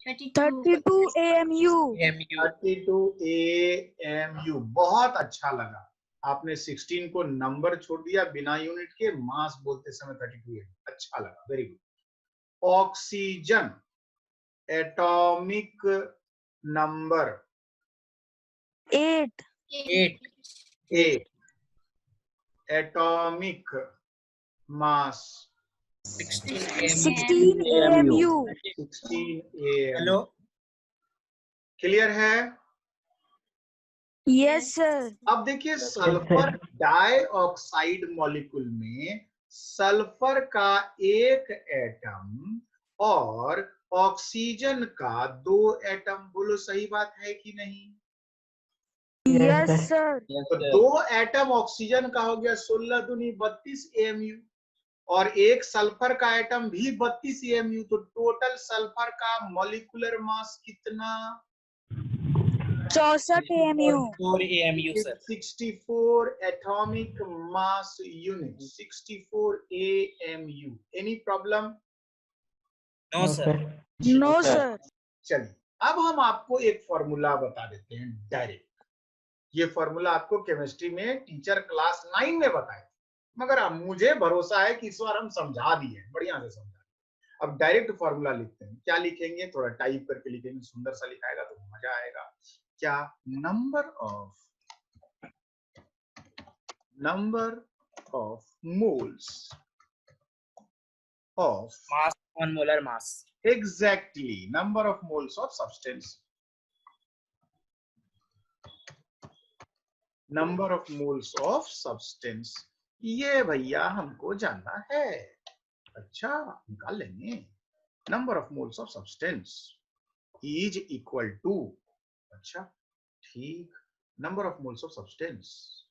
32 AMU. 32 AMU। बहुत अच्छा लगा, आपने 16 को नंबर छोड़ दिया, बिना यूनिट के मास बोलते समय 32 AMU। अच्छा लगा, very good. Oxygen atomic number 8. 8। Atomic mass 16 AMU. 16 AM। Hello. Clear है? Yes, sir. अब देखिए, सल्फर डाइऑक्साइड मॉलिक्यूल में सल्फर का एक एटम और ऑक्सीजन का 2 एटम, बोलो सही बात है कि नहीं? Yes, sir. तो 2 एटम ऑक्सीजन का हो गया 16 दूनी 32 AMU, और एक सल्फर का एटम भी 32 AMU। तो टोटल सल्फर का मॉलिक्यूलर मास कितना? 64 AMU. 4 AMU, sir. 64 atomic mass unit, 64 AMU। Any problem? No, sir. No, sir. चलिए, अब हम आपको एक फॉर्मूला बता देते हैं डायरेक्ट। ये फॉर्मूला आपको केमिस्ट्री में टीचर क्लास 9 में बताए, मगर अब मुझे भरोसा है कि इस बार हम समझा दिए, बढ़िया से समझा दिए। अब डायरेक्ट फॉर्मूला लिखते हैं। क्या लिखेंगे? थोड़ा टाइप करके लिखेंगे, सुंदर सा लिखाएगा तो मजा आएगा। क्या? Number of moles of Mass, 1 molar mass. exactly number of moles of substance, number of moles of substance। ये भैया हमको जानना है। अच्छा, निकाल लेंगे। Number of moles of substance is equal to, अच्छा ठीक, number of moles of substance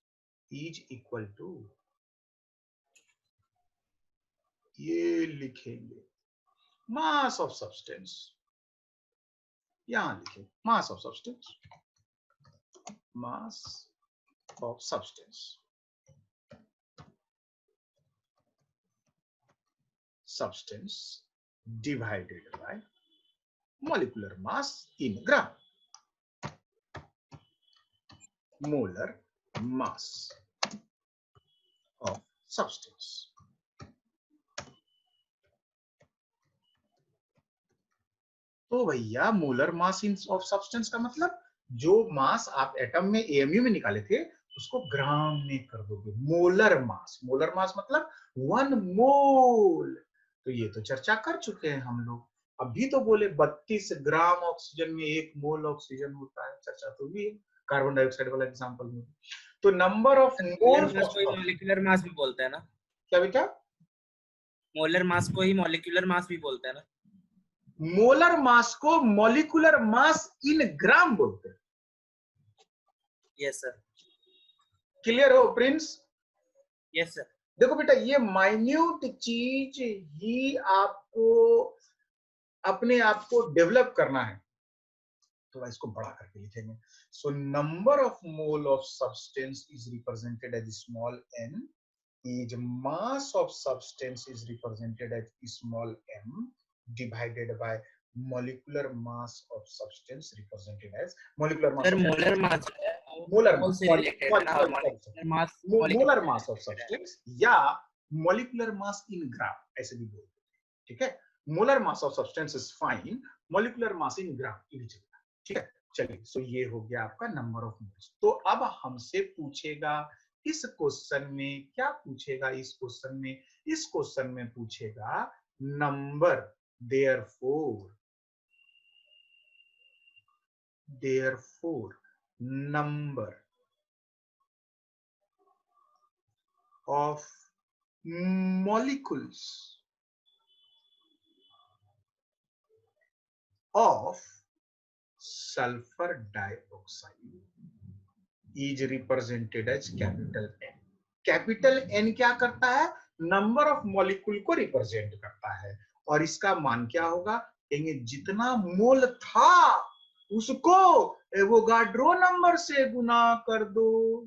is equal to, ये लिखेंगे mass of substance, यहां लिखेंगे mass of substance, mass of substance, substance divided by molecular mass in gram, molar mass of substance. तो भैया molar mass in of substance का मतलब जो मास आप एटम में एएमयू में निकाले थे उसको ग्राम में कर दोगे। मोलर मास मतलब 1 मोल। तो ये तो चर्चा कर चुके हैं हम लोग। अभी तो बोले 32 ग्राम ऑक्सीजन में 1 मोल ऑक्सीजन होता है, चर्चा तो भी है कार्बन डाइऑक्साइड वाला एग्जांपल में। तो नंबर ऑफ मोल्स को मॉलिक्यूलर मास भी बोलते हैं ना? क्या बेटा? मोलर मास को ही मॉलिक्यूलर मास भी बोलते हैं ना? मोलर मास को मॉलिक्यूलर मास इन ग्राम बोलते हैं। Yes sir. क्लियर हो प्रिंस? Yes sir. देखो बेटा, ये माइन्यूट चीज ही आपको अपने आप को डेवलप करना है, थोड़ा इसको बड़ा करके लिखेंगे। So number of mole of substance is represented as small n, is mass of substance is represented as small m divided by molecular mass of substance represented as molecular mass sir, of molar mass molar mass of substance या molecular mass in gram ऐसे भी बोलते हैं। ठीक है, molar mass of substance is fine, molecular mass in gram ये चलेगा। ठीक है, चलिए। सो ये हो गया आपका नंबर ऑफ मोल्स। तो अब हमसे पूछेगा इस क्वेश्चन में, क्या पूछेगा इस क्वेश्चन में? इस क्वेश्चन में पूछेगा number, therefore number of molecules of sulfur dioxide is represented as capital N. Capital N क्या करता है? नंबर ऑफ मॉलिक्यूल को रिप्रेजेंट करता है। और इसका मान क्या होगा? कहेंगे जितना मोल था उसको एवोगाड्रो नंबर से गुना कर दो,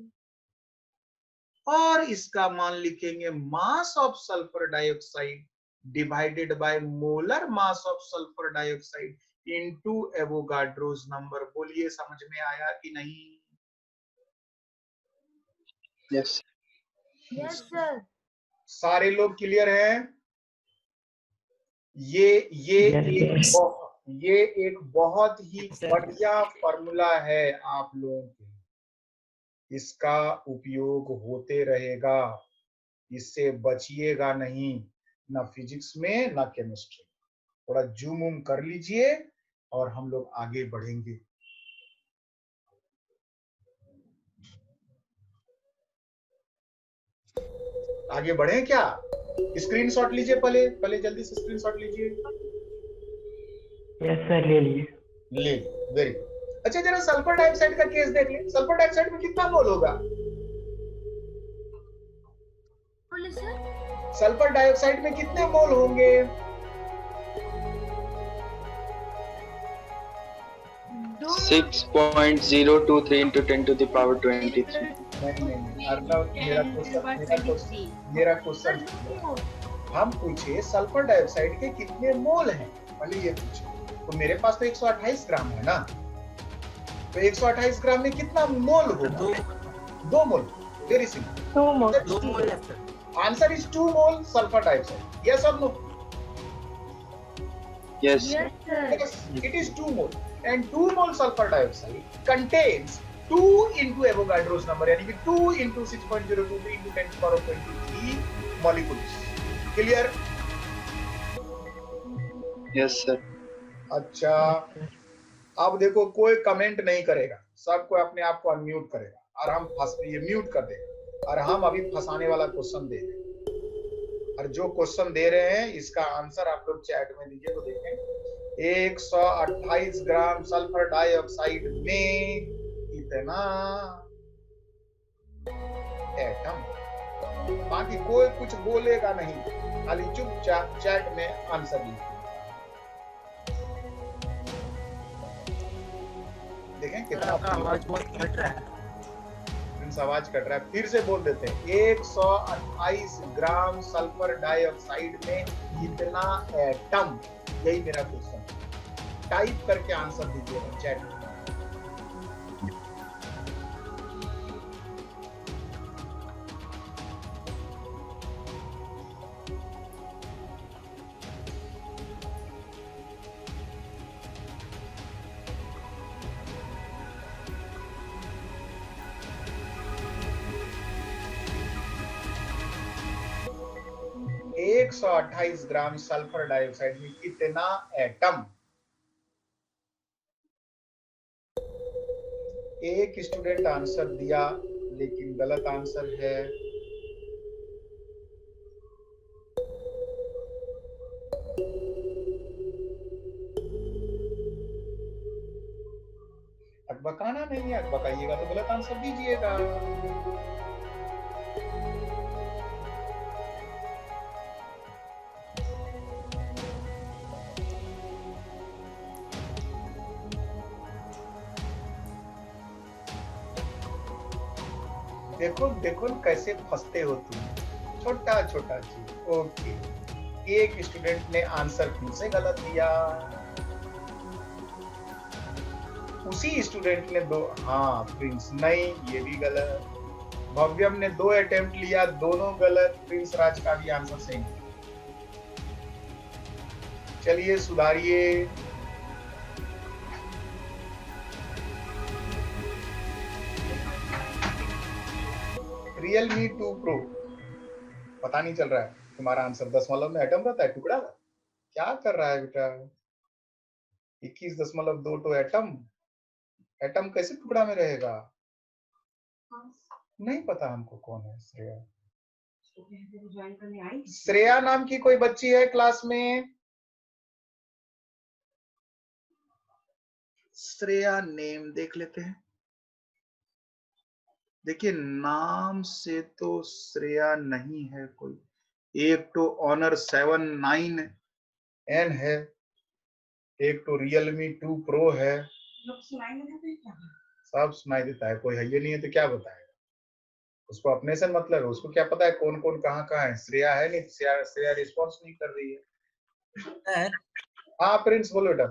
और इसका मान लिखेंगे mass of sulphur dioxide divided by molar mass of sulphur dioxide into Avogadro's number. बोलिए समझ में आया कि नहीं? Yes yes sir. सारे लोग क्लियर हैं? ये एक बहुत ही बढ़िया फॉर्मूला है आप लोगों के, इसका उपयोग होते रहेगा, इससे बचिएगा नहीं, ना फिजिक्स में ना केमिस्ट्री। थोड़ा जूम कर लीजिए और हम लोग आगे बढ़ेंगे। आगे बढ़े क्या? स्क्रीनशॉट लीजिए, पहले जल्दी से स्क्रीनशॉट लीजिए। यस सर, ले लिए। ले, वेरी गुड। अच्छा, जरा सल्फर डाइऑक्साइड का केस देख ले। सल्फर डाइऑक्साइड में कितना मोल होगा? बोले सर? सल्फर डाइऑक्साइड में कितने मोल होंगे? 6.023 into 10 to the power 23. नहीं, अर्नव, मेरा क्वेश्चन हम पूछे सल्फर डाइऑक्साइड के कितने मोल हैं, पहले ये पूछे। तो मेरे पास तो 128 ग्राम है ना, तो 128 ग्राम में कितना मोल होगा? 2 mole. Very simple, 2 mole. Answer is 2 mole sulphur dioxide. Yes और no? Yes. Yes, it is 2 mole, and 2 mole sulfur dioxide contains 2 into Avogadro's number, यानी कि 2 into 6.023 into 10 to the power of 23 molecules. Clear? Yes sir. अच्छा, अब देखो कोई कमेंट नहीं करेगा, सबको अपने आप को अनम्यूट करेगा और हम ये म्यूट कर देंगे और हम अभी फंसाने वाला क्वेश्चन दे देंगे। और जो क्वेश्चन दे रहे हैं इसका आंसर आप लोग चैट में दीजिए तो देखें। 128 ग्राम सल्फर डाइऑक्साइड में कितना एटम। बाकी कोई कुछ बोलेगा नहीं, खाली चुपचाप चैट में आंसर लिखिए। देखें कितना आवाज बहुत कट रहा है। आवाज कट रहा है, फिर से बोल देते हैं। 128 ग्राम सल्फर डाइऑक्साइड में कितना एटम, यही मेरा क्वेश्चन। टाइप करके आंसर दीजिएगा चैट में। एक 128 ग्राम सल्फर डाइऑक्साइड में कितना एटम। एक स्टूडेंट आंसर दिया लेकिन गलत आंसर है। अकबकाना नहीं है, अकबकाइएगा तो गलत आंसर दीजिएगा। देखो देखो कैसे फंसते हो तुम, छोटा छोटा चीज। ओके, एक स्टूडेंट ने आंसर फिर से गलत दिया। उसी स्टूडेंट ने दो, हाँ प्रिंस नहीं, ये भी गलत। भव्यम ने 2 अटेम्प्ट लिया, दोनों गलत। प्रिंस राज का भी आंसर सही। चलिए सुधारिए। Realme 2 Pro, पता नहीं चल रहा है तुम्हारा आंसर। दशमलव में एटम रहता है, टुकड़ा क्या कर रहा है बेटा। 21.22 एटम, एटम कैसे टुकड़ा में रहेगा। नहीं पता हमको कौन है श्रेया। श्रेया नाम की कोई बच्ची है क्लास में? श्रेया नेम देख लेते हैं। देखिए नाम से तो श्रेया नहीं है कोई। एक तो ऑनर 79N है, एक तो Realme 2 Pro है। सब सुनाई देता है, कोई है ये नहीं है तो क्या बताएगा। उसको अपने से मतलब है, उसको क्या पता है कौन कौन कहाँ है। श्रेया है नहीं, श्रेया रिस्पॉन्स नहीं कर रही है। हाँ प्रिंस बोलो बेटा।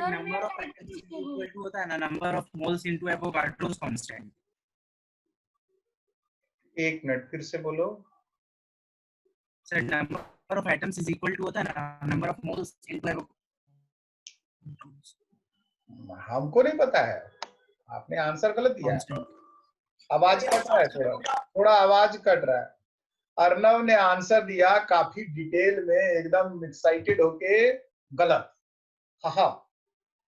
Number of atoms equal to होता है ना number of moles into Avogadro's constant. एक मिनट फिर से बोलो sir. Number of atoms is equal to होता है ना number of moles into Avogadro's. हमको नहीं पता है, आपने आंसर गलत दिया है। आवाज कट रहा है, थोड़ा आवाज कट रहा है। अर्नव ने आंसर दिया काफी डिटेल में, एकदम एक्साइटेड होके गलत। हाँ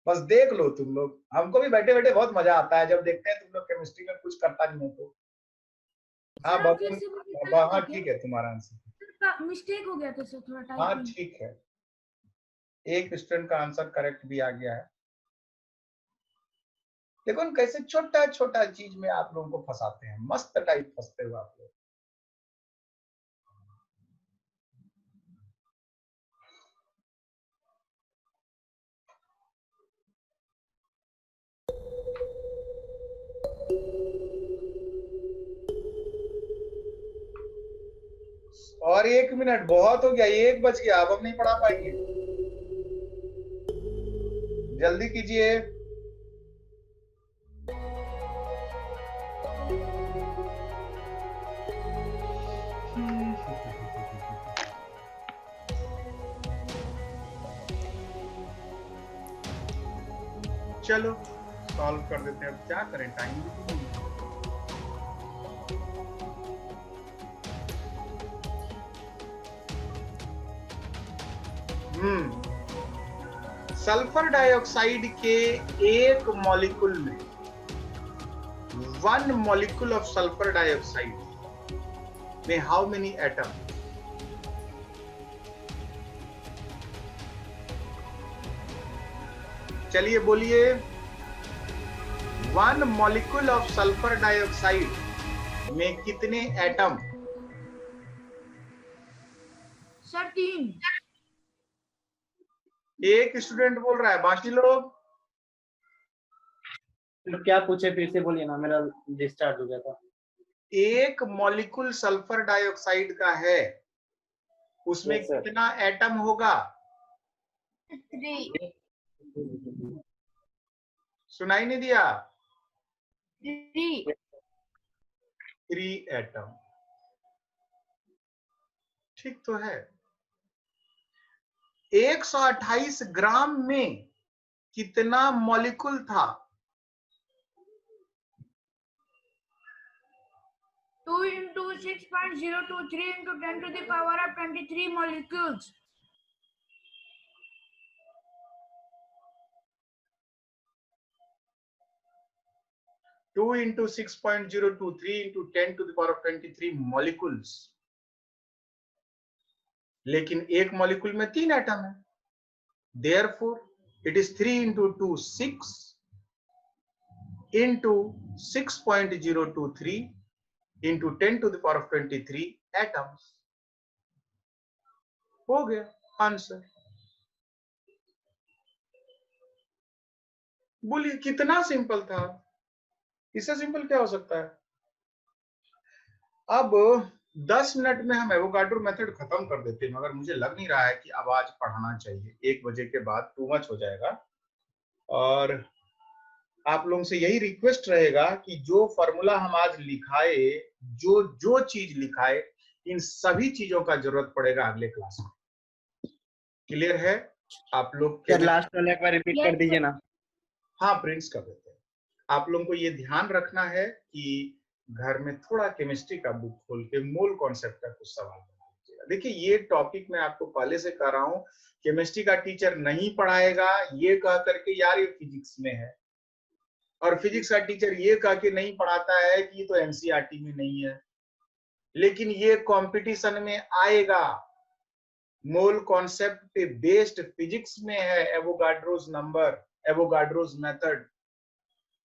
बस देख लो तुम लोग, हमको भी बैठे बैठे बहुत मजा आता है जब देखते हैं तुम लोग केमिस्ट्री में कुछ करता नहीं है तो। हाँ बाबा, हाँ ठीक है तुम्हारा आंसर मिस्टेक हो गया था सर थोड़ा टाइप। हाँ ठीक है, एक स्टूडेंट का आंसर करेक्ट भी आ गया है। देखो कैसे छोटा छोटा चीज में आप लोगों को फंसाते हैं, मस्त टाइप फंसते हो आप लोग। और 1 मिनट बहुत हो गया, 1 बज गया, अब हम नहीं पढ़ा पाएंगे। जल्दी कीजिए। चलो सॉल्व कर देते हैं, अब क्या करें, टाइम भी तो नहीं है। सल्फर डाइऑक्साइड के एक मॉलिक्यूल में 1 मॉलिक्यूल ऑफ सल्फर डाइऑक्साइड में हाउ मेनी एटम। चलिए बोलिए। 1 मॉलिक्यूल ऑफ सल्फर डाइऑक्साइड में कितने एटम? सर 3। एक स्टूडेंट बोल रहा है, बाकी लोग? तो क्या पूछे, फिर से बोलिए ना, मेरा डिस्चार्ज हो गया था। एक मॉलिक्यूल सल्फर डाइऑक्साइड का है, उसमें Yes, sir. कितना एटम होगा? 3. सुनाई नहीं दिया? 3. 3 एटम। ठीक तो है। 128 ग्राम में कितना मॉलिक्यूल था? 2 into 6.023 into 10 to the power of 23 molecules. 2 into 6.023 into 10 to the power of 23 molecules। लेकिन एक मॉलिक्यूल में 3 एटम है, therefore it is 3 into 2 6 into 6.023 into 10 to the power of 23 atoms। हो गया आंसर। बोलिए कितना सिंपल था, इससे सिंपल क्या हो सकता है? अब 10 मिनट में हम एवोगाड्रो मेथड खत्म कर देते हैं, मगर मुझे लग नहीं रहा है कि अब आज पढ़ाना चाहिए, 1 बजे के बाद टू मच हो जाएगा। और आप लोगों से यही रिक्वेस्ट रहेगा कि जो फॉर्मूला हम आज लिखाए, जो चीज लिखाए, इन सभी चीजों का जरूरत पड़ेगा अगले क्लास में। क्लियर है आप लोग? सर लास्ट वाला एक बार रिपीट कर दीजिए ना। हाँ, प्रिंट्स कर देते हैं। आप लोगों को ये ध्यान रखना है कि घर में थोड़ा केमिस्ट्री का बुक खोल के मोल कॉन्सेप्ट का कुछ सवाल बना लीजिएगा। देखिए ये टॉपिक मैं आपको पहले से कह रहा हूं, केमिस्ट्री का टीचर नहीं पढ़ाएगा ये कह करके यार ये फिजिक्स में है, और फिजिक्स का टीचर ये कह के नहीं पढ़ाता है कि ये तो एनसीईआरटी में नहीं है, लेकिन ये कंपटीशन में आएगा। मोल कॉन्सेप्ट पे बेस्ड फिजिक्स में है एवोगाड्रोस नंबर, एवोगाड्रोस मेथड।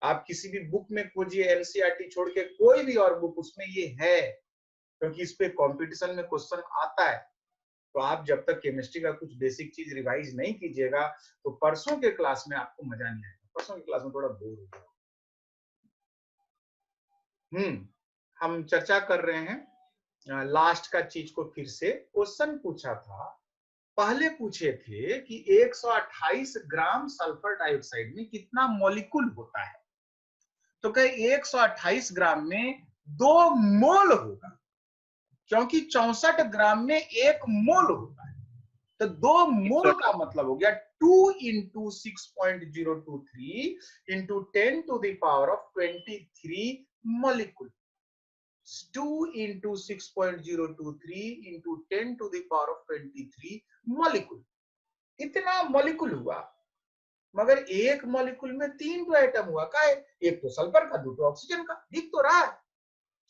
आप किसी भी बुक में खोजिए, एनसीईआरटी छोड़ के कोई भी और बुक, उसमें ये है, क्योंकि इस पे कंपटीशन में क्वेश्चन आता है। तो आप जब तक केमिस्ट्री का कुछ बेसिक चीज रिवाइज नहीं कीजिएगा तो परसों के क्लास में आपको मजा नहीं आएगा, परसों की क्लास में थोड़ा बोर हो जाएगा। हम चर्चा कर रहे हैं लास्ट का चीज को। फिर से क्वेश्चन पूछा था, पहले पूछे थे कि 128 ग्राम सल्फर डाइऑक्साइड में कितना मॉलिक्यूल होता है, तो कहे 128 ग्राम में 2 मोल होगा, क्योंकि 64 ग्राम में 1 मोल होता है, तो 2 मोल का मतलब हो गया 2 into 6.023 into 10 to the power of 23 molecule। 2 into 6.023 into 10 to the power of 23 molecule। इतना मॉलिक्यूल हुआ, मगर एक मॉलिक्यूल में 3 तो एटम हुआ। का एक तो सल्फर का, 2 तो ऑक्सीजन का। दिख तो रहा है,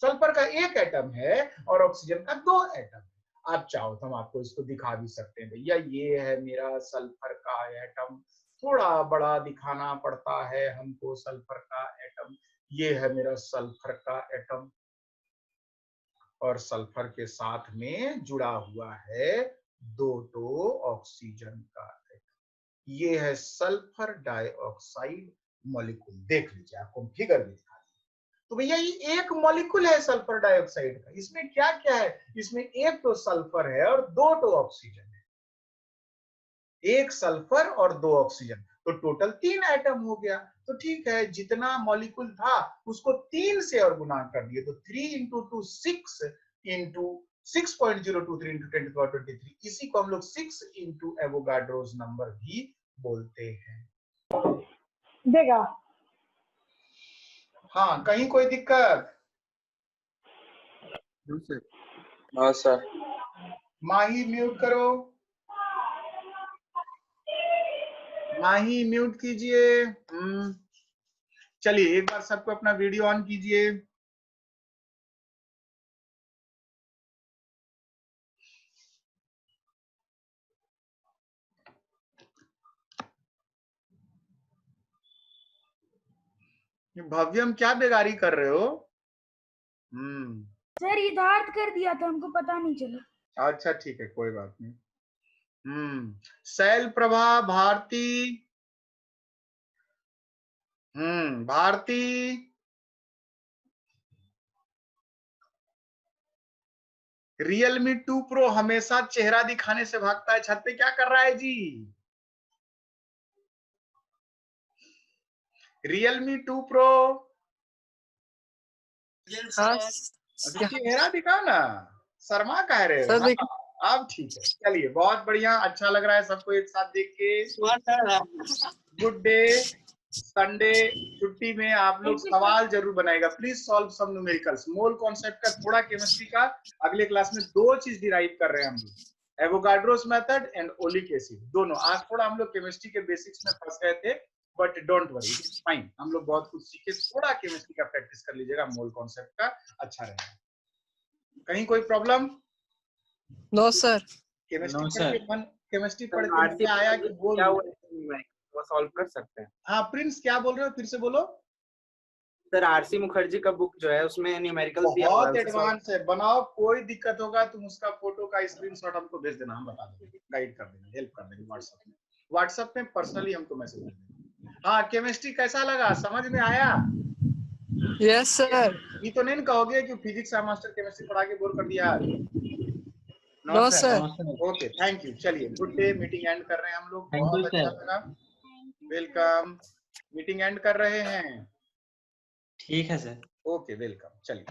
सल्फर का 1 एटम है और ऑक्सीजन का 2 एटम है। आप चाहो तो हम आपको इसको दिखा भी सकते हैं, भैया ये है मेरा सल्फर का एटम, थोड़ा बड़ा दिखाना पड़ता है हमको सल्फर का एटम। ये है मेरा सल्फर का एटम, और सल्फर के साथ में जुड़ा हुआ है 2 ऑक्सीजन का एटम। ये है सल्फर डाइऑक्साइड मॉलिक्यूल। देख लीजिए, आपको फिगर भी दिखा दी। तो भैया ये एक मॉलिक्यूल है सल्फर डाइऑक्साइड का, इसमें क्या क्या है? इसमें 1 तो सल्फर है और 2 तो ऑक्सीजन है। 1 सल्फर और 2 ऑक्सीजन, तो टोटल 3 एटम हो गया। तो ठीक है, जितना मॉलिक्यूल था उसको 3 से और गुना कर दिए, तो 3 into 2 6 into 6.023 into 10 to the power 23। इसी को हम लोग 6 into एवोगाड्रोस नंबर भी बोलते हैं। देगा। हाँ, कहीं कोई दिक्कत? हाँ सर। माही म्यूट करो, माही म्यूट कीजिए। चलिए एक बार सबको अपना वीडियो ऑन कीजिए। भव्यम क्या बेगारी कर रहे हो? सर यथार्थ कर दिया था, हमको पता नहीं चला। अच्छा ठीक है, कोई बात नहीं। शैल प्रभा, भारती, भारती, Realme 2 Pro हमेशा चेहरा दिखाने से भागता है, छत पे क्या कर रहा है जी? Realme 2 Pro, चेहरा दिखाओ ना, शर्मा कह रहे हो? हाँ, अब ठीक है, चलिए बहुत बढ़िया, अच्छा लग रहा है सबको एक साथ देख के। गुड डे, संडे छुट्टी में आप लोग सवाल जरूर बनाएगा, please solve some numericals. Mole concept का थोड़ा केमिस्ट्री का अगले क्लास में 2 चीज डिराइव कर रहे हैं हम लोग, Avogadro's method and oleic acid, दोनों। आज थोड़ा हम लोग केमिस्ट्री के बेसिक्स में फंस गए थे, but don't worry, it's fine, हम लोग बहुत कुछ सीखे। थोड़ा केमिस्ट्री का प्रैक्टिस कर लीजिएगा, मोल कॉन्सेप्ट का, अच्छा रहेगा। कहीं कोई प्रॉब्लम? No sir. केमिस्ट्री पढ़ के मजा आया कि बोल? वो सॉल्व कर सकते हैं। हाँ प्रिंस, क्या बोल रहे हो, फिर से बोलो। सर आरसी मुखर्जी का बुक जो है उसमें न्यूमेरिकल दिया हुआ है, बहुत एडवांस है, बनाओ। कोई दिक्कत होगा तुम उसका फोटो का स्क्रीनशॉट हमको भेज देना, हम बता देंगे, गाइड कर देंगे, हेल्प कर देंगे। व्हाट्सएप में पर्सनली हमको मैसेज कर देंगे। हाँ, केमिस्ट्री कैसा लगा, समझ में आया? Yes sir. ये तो नहीं कहोगे कि फिजिक्स का मास्टर केमिस्ट्री पढ़ा के बोर कर दिया? No sir. Okay, thank you. चलिए गुड डे, मीटिंग एंड कर रहे हैं हम लोग। बहुत अच्छा लगा, वेलकम। मीटिंग एंड कर रहे हैं। ठीक है सर। Okay, welcome. चलिए।